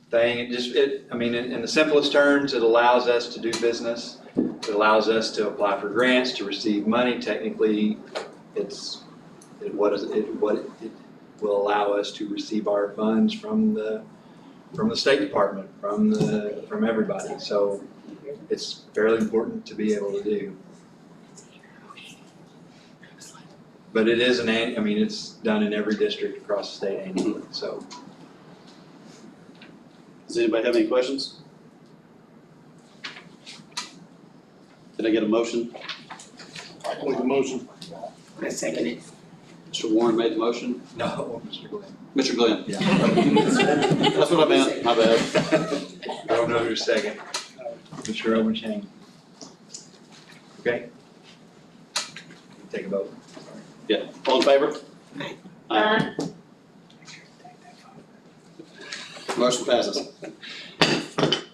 thing. In the simplest terms, it allows us to do business. It allows us to apply for grants, to receive money. Technically, it will allow us to receive our funds from the State Department, from everybody. So it's fairly important to be able to do. But it is it's done in every district across the state annually, so. Does anybody have any questions? Did I get a motion? Make a motion. I second it. Mr. Warren made the motion. No, Mr. Glenn. Mr. Glenn. Yeah. That's what I meant, my bad. I don't know who's second. Mr. Obenshane. Okay? Take a vote. Yeah, all in favor? Aye. Motion passes.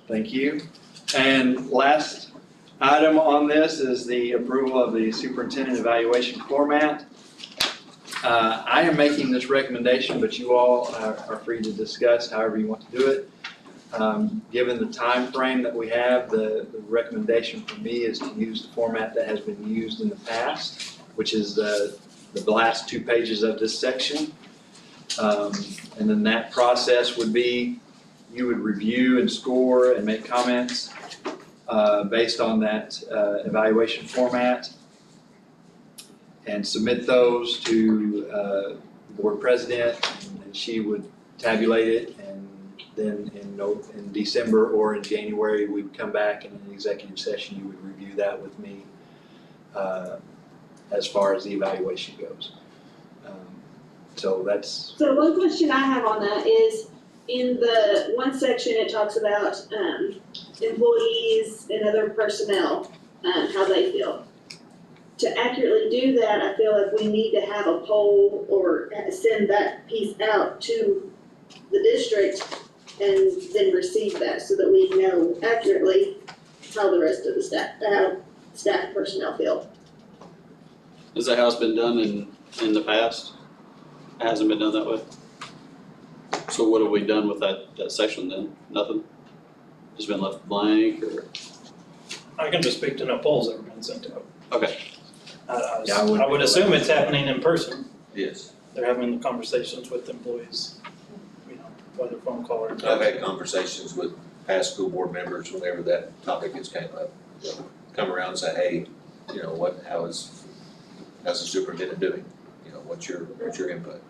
Thank you. And last item on this is the approval of the superintendent evaluation format. I am making this recommendation, but you all are free to discuss however you want to do it. Given the time frame that we have, the recommendation for me is to use the format that has been used in the past, which is the last 2 pages of this section. And then that process would be, you would review and score and make comments based on that evaluation format, and submit those to the board president, and she would tabulate it, and then in December or in January, we'd come back in an executive session, you would review that with me as far as the evaluation goes. So that's. So one question I have on that is, in the one section, it talks about employees and other personnel, how they feel. To accurately do that, I feel like we need to have a poll or send that piece out to the district and then receive that so that we know accurately how the rest of the staff personnel feel. Is that how it's been done in the past? It hasn't been done that way? So what have we done with that section then? Nothing? just been left blank, or? I can just speak to no polls that have been sent out. Okay. I would assume it's happening in person. Yes. They're having conversations with employees, you know, whether phone call or text. I've had conversations with past school board members whenever that topic has came up. They'll come around and say, hey, you know, how's the superintendent doing? You know, what's your input?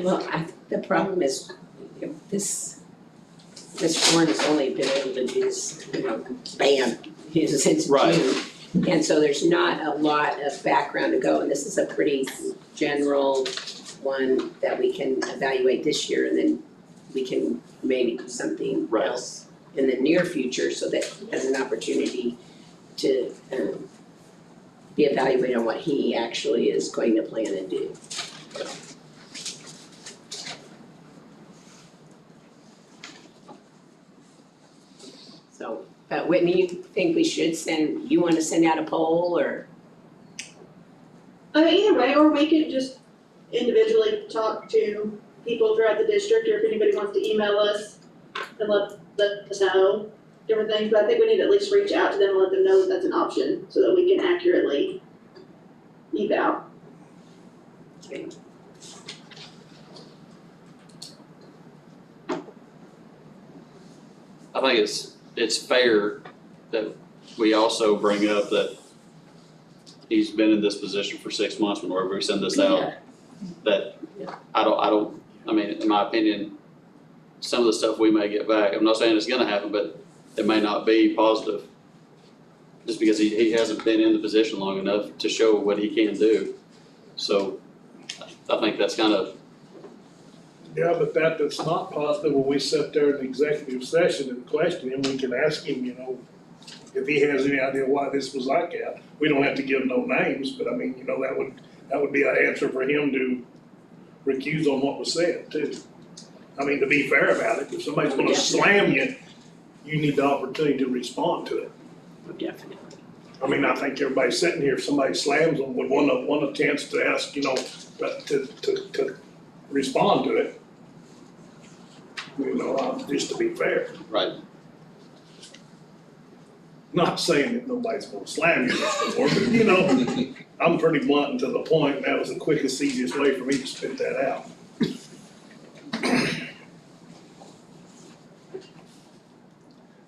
Well, the problem is, you know, this board has only been able to do this, you know, since Right. June. And so there's not a lot of background to go, and this is a pretty general one that we can evaluate this year, and then we can maybe do something Right. else in the near future, so that he has an opportunity to be evaluated on what he actually is going to plan and do. So, Whitney, you think we should you wanna send out a poll, or? Either way, or we could just individually talk to people throughout the district, or if anybody wants to email us and let us know different things, but I think we need to at least reach out to them and let them know that that's an option, so that we can accurately eval. Okay. I think it's fair that we also bring up that he's been in this position for 6 months whenever we send this out. That I mean, in my opinion, some of the stuff we may get back, I'm not saying it's gonna happen, but it may not be positive. Just because he hasn't been in the position long enough to show what he can do. So I think that's kind of, Yeah, but that's not positive when we sit there in executive session and question him, we can ask him, you know, if he has any idea why this was like that. We don't have to give no names, but I mean, you know, that would be an answer for him to recuse on what was said too. I mean, to be fair about it, if somebody's gonna slam you, you need the opportunity to respond to it. Definitely. I mean, I think everybody sitting here, if somebody slams them, would want a chance to ask, you know, to respond to it. You know, just to be fair. right, Not saying that nobody's gonna slam you before, but you know, I'm pretty blunt and to the point, and that was the quickest, easiest way for me to spit that out.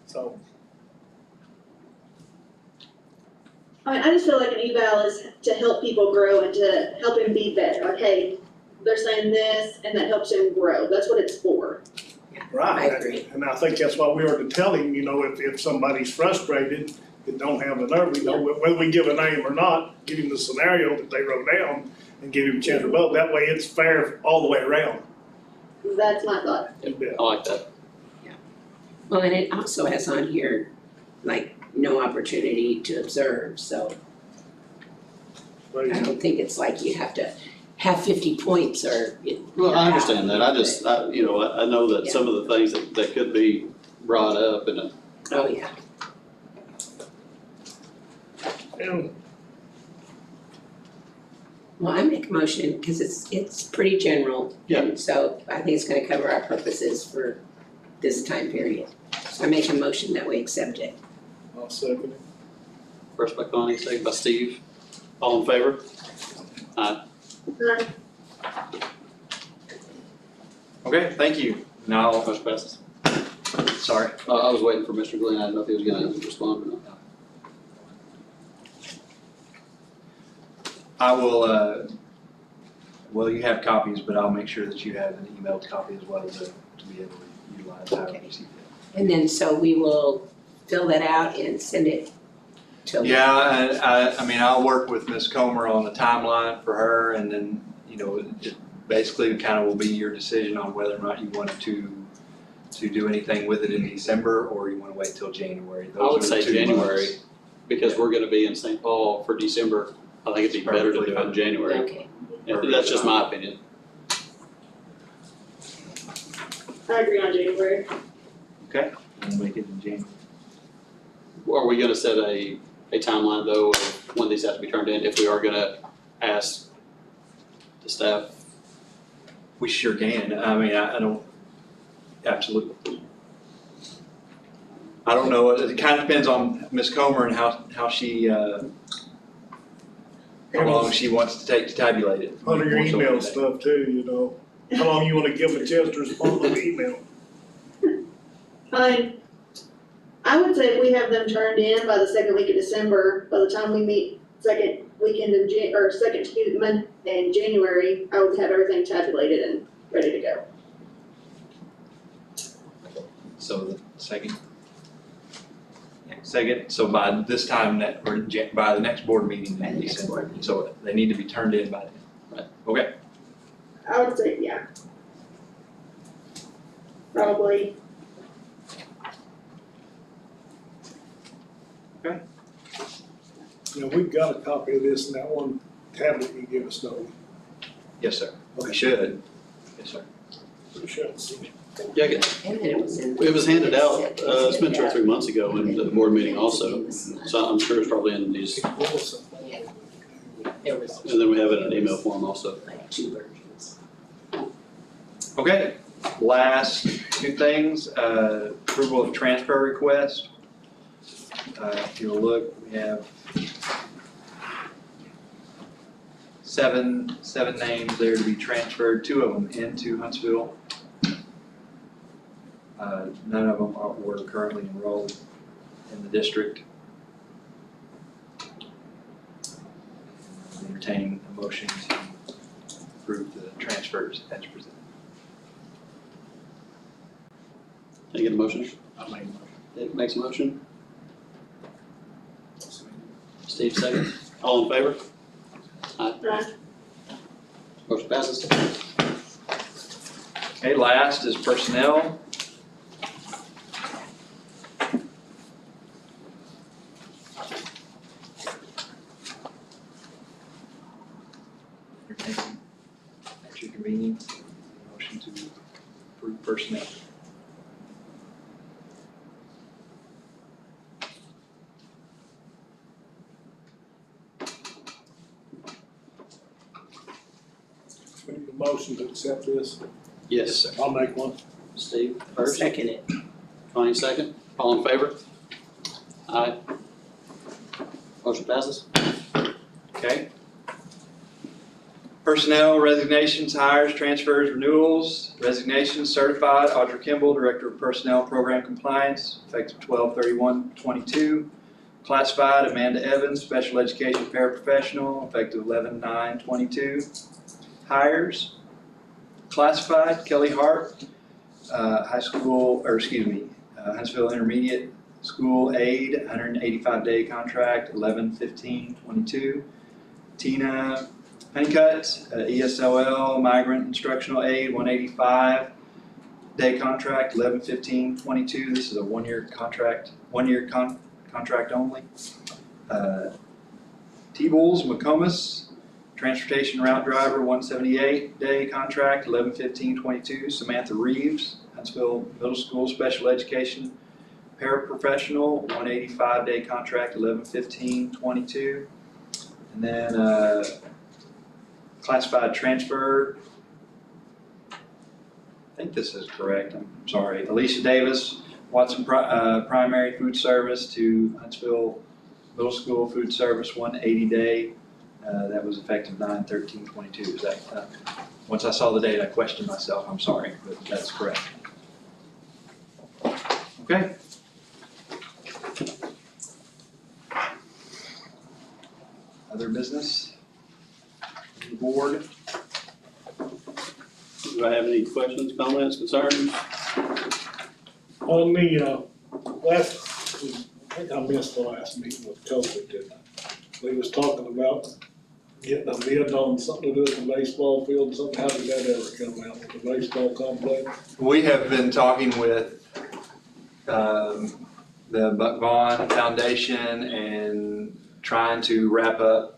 So, I mean, I just feel like an eval is to help people grow and to help him be better, like, hey, they're saying this, and that helps him grow, that's what it's for. right, I agree. and I think that's why we are to tell him, you know, if somebody's frustrated, that don't have the nerve, you know, whether we give a name or not, give him the scenario that they wrote down and give him a chance to vote, that way it's fair all the way around. That's my thought. I like that. Well, and it also has on here, like, no opportunity to observe, so I don't think it's like you have to have 50 points or. Well, I understand that, you know, I know that some of the things that could be brought up and. Oh, yeah. And Well, I make a motion, because it's pretty general. Yeah. And so I think it's gonna cover our purposes for this time period. So I make a motion that we accept it. I'll second it. First by Connie, second by Steve. All in favor? Aye. Okay, thank you. Now, Motion passes. sorry. I was waiting for Mr. Glenn, I didn't know if he was gonna respond or not. I will, well, you have copies, but I'll make sure that you have an emailed copy as well to be able to utilize however you see fit. And then, so we will fill that out and send it to. Yeah, I mean, I'll work with Ms. Comer on the timeline for her, and then, you know, it basically kind of will be your decision on whether or not you wanted to do anything with it in December, or you want to wait till January. I would Those are say the 2 January, months. because we're gonna be in St. Paul for December. I think it'd be better to do it in January. Okay. And that's just my opinion. I agree on January. Okay, we'll make it in January. Are we gonna set a timeline though of when these have to be turned in, if we are gonna ask the staff We sure can. I mean, I don't, absolutely. I don't know, it kind of depends on Ms. Comer and how she, how long she wants to take to tabulate it. Under your More so email than that. stuff too, you know, how long you wanna give a chance to respond to the email? Fine. I would say if we have them turned in by the second week of December, by the time we meet second weekend of second Tuesday, Monday in January, I would have everything tabulated and ready to go. So the second. Second, so by this time that, or by the next board meeting in December, so they need to be turned in by then. Right. Okay. I would say, yeah. Probably. You know, we've got a copy of this in that one tablet you give us, though. Yes, sir. We should. Yes, sir. We should. Yeah, it was handed out, it's been 2 or 3 months ago in the board meeting also, so I'm sure it's probably in these. And then we have it in an email form also. Okay, last 2 things, approval of transfer request. If you'll look, we have seven names there to be transferred, 2 of them into Huntsville. None of them were currently enrolled in the district. Entertain a motion to approve the transfers as presented. Can I get a motion? I'll make a motion. Dave makes a motion. Steve second. All in favor? Aye. Motion passes. Okay, last is personnel. At your convenience, motion to approve personnel. We need a motion to accept this. Yes, sir. I'll make one. Steve first. Second it. Connie second. All in favor? Aye. Motion passes. Okay. Personnel, resignations, hires, transfers, renewals. Resignations, certified, Audra Kimball, Director of Personnel Program Compliance, effective 12/31/22. Classified, Amanda Evans, Special Education Paraprofessional, effective 11/9/22. Hires, classified, Kelly Hart, Huntsville Intermediate School Aide, 185-day contract, 11/15/22. Tina Honeycutt, ESLL Migrant Instructional Aide, 185-day contract, 11/15/22. This is a one-year contract only. T-Bulls McComas, Transportation Route Driver, 178-day contract, 11/15/22. Samantha Reeves, Huntsville Middle School Special Education Paraprofessional, 185-day contract, 11/15/22. And then classified transfer, I think this is correct, I'm sorry. Alicia Davis, Watson Primary Food Service to Huntsville Middle School Food Service, 180-day. That was effective 9/13/22. Is that, once I saw the date, I questioned myself, I'm sorry, but that's correct. Okay. Other business? The board? Do I have any questions, comments, concerns? On the, last, I think I missed the last meeting with COVID, didn't I? We was talking about getting a bid on something to do with the baseball field, something, how did that ever come out with the baseball complex? We have been talking with the Buck Vaughn Foundation and trying to wrap up,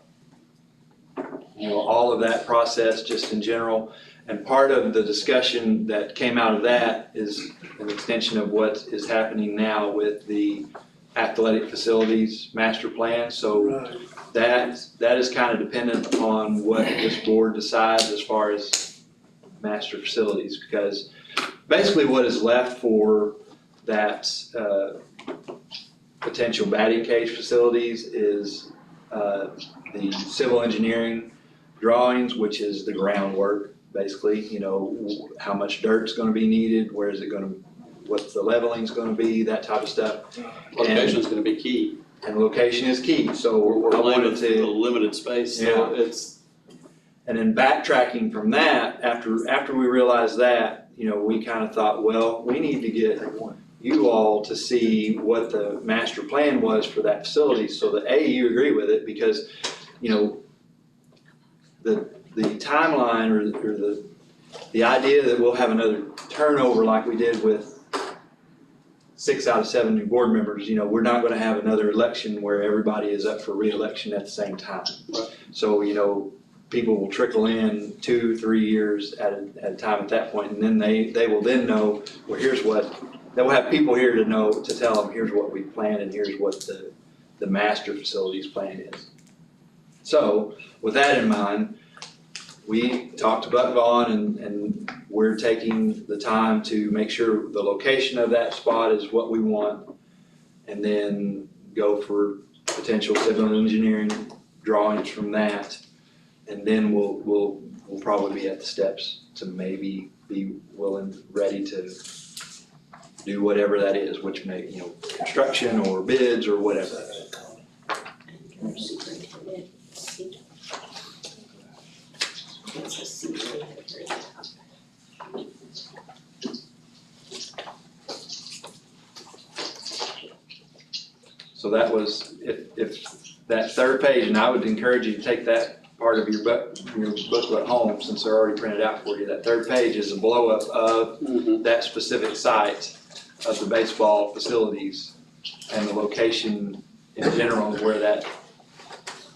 all of that process just in general. And part of the discussion that came out of that is an extension of what is happening now with the athletic facilities master plan. So that is kind of dependent upon what this board decides as far as master facilities, because basically what is left for that potential batting cage facilities is the civil engineering drawings, which is the groundwork, basically, you know, how much dirt's gonna be needed, where is it gonna, what the leveling's gonna be, that type of stuff. Location's gonna be key. And location is key, so We're I wanted limited, to. a limited space, so it's. And then backtracking from that, after we realized that, you know, we kind of thought, well, we need to get you all to see what the master plan was for that facility, so that A, you agree with it, because, you know, the timeline or the idea that we'll have another turnover like we did with 6 out of 7 new board members, you know, we're not gonna have another election where everybody is up for re-election at the same time. Right. So, you know, people will trickle in 2-3 years at a time at that point, and then they will then know, well, here's what, they'll have people here to know, to tell them, here's what we plan and here's what the master facilities plan is. So, with that in mind, we talked to Buck Vaughn and we're taking the time to make sure the location of that spot is what we want, and then go for potential civil engineering drawings from that. And then we'll probably be at the steps to maybe be willing, ready to do whatever that is, which may, you know, construction or bids or whatever. So that was, if that third page, and I would encourage you to take that part of your booklet home, since they're already printed out for you. That third page is a blow up of that specific site of the baseball facilities and the location in general where that.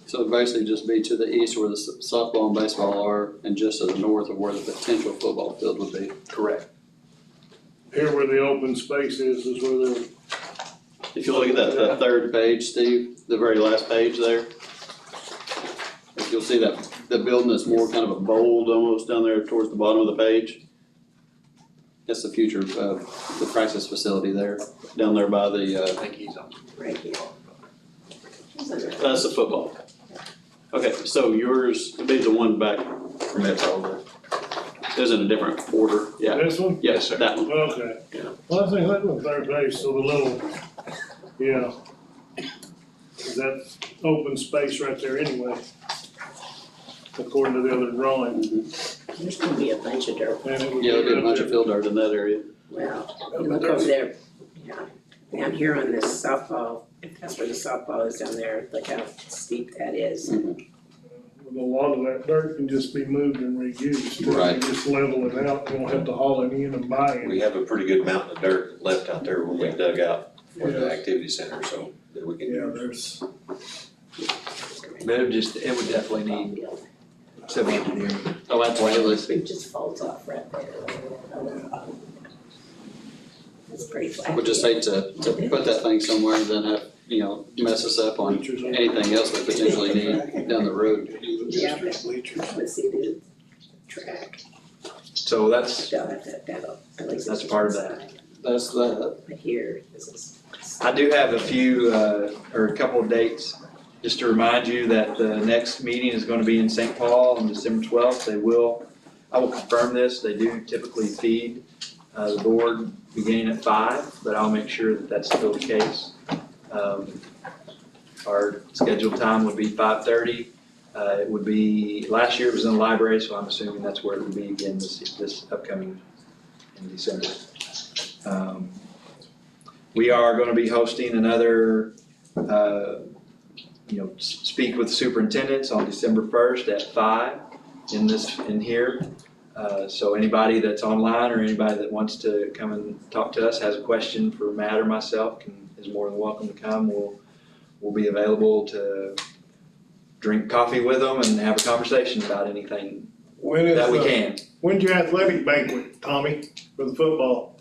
So it'd basically just be to the east where the softball and baseball are, and just to the north of where the potential football field would be. Correct. Here where the open space is where they're. If you look at that third page, Steve, the very last page there, if you'll see that the building is more kind of a bold almost down there towards the bottom of the page. That's the future of the practice facility there, down there by the, I think he's on. Right here. that's the football. Okay, so yours would be the one back from that over. There's in a different order, yeah. This one? Yes, sir. That one. Okay. Yeah. Well, I think that was third page, so the little, yeah. 'Cause that's open space right there anyway, according to the other drawing. There's gonna be a bunch of dirt. And it would Yeah, there'll be a right bunch there. of field dirt in that area. Well, you look over there, yeah, down here on this softball, if that's where the softball is down there, look how steep that is. Well, a lot of that dirt can just be moved and reused. Right. You just level it out, you don't have to haul it in and buy it. We have a pretty good mountain of dirt left out there when we dug out for the Yeah. activity center, so that we can Yeah, use. But it would definitely need civil engineering. Oh, absolutely. It just falls off right there. It's pretty flat. I would just hate to put that thing somewhere and then have, you know, mess us up on anything else we potentially need down the road. Yeah, let's see the track. So that's At least that's part of that. That's that. But here, this is. I do have a few, or a couple of dates, just to remind you that the next meeting is gonna be in St. Paul on December 12th. I will confirm this, they do typically feed the board beginning at 5, but I'll make sure that that's still the case. Our scheduled time would be 5:30. It would be, last year it was in the library, so I'm assuming that's where it would be again this upcoming in December. We are gonna be hosting another, speak with superintendents on December 1st at 5 in here. So anybody that's online or anybody that wants to come and talk to us, has a question for Matt or myself, is more than welcome to come. We'll be available to drink coffee with them and have a conversation about anything that we can. When's your athletic banquet, Tommy, for the football?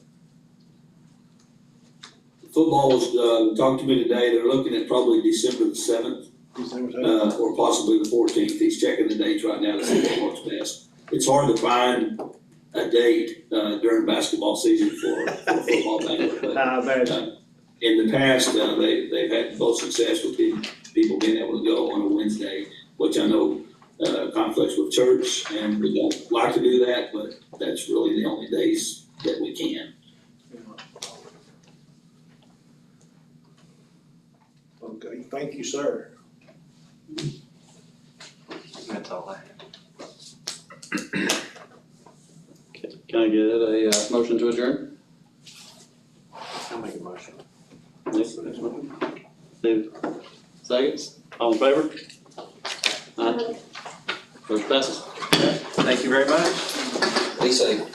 Football was, talked to me today, they're looking at probably December the 7th, or possibly the 14th. He's checking the dates right now to see what works best. It's hard to find a date, during basketball season for a football banquet, but. I imagine. In the past, they've had both success with people being able to go on a Wednesday, which I know, conflicts with church, and we don't like to do that, but that's really the only days that we can. Okay, thank you, sir. That's all I have. Can I get a motion to adjourn? I'll make a motion. Next motion. Steve, seconds, all in favor? Aye. Motion passes. Thank you very much. Be safe.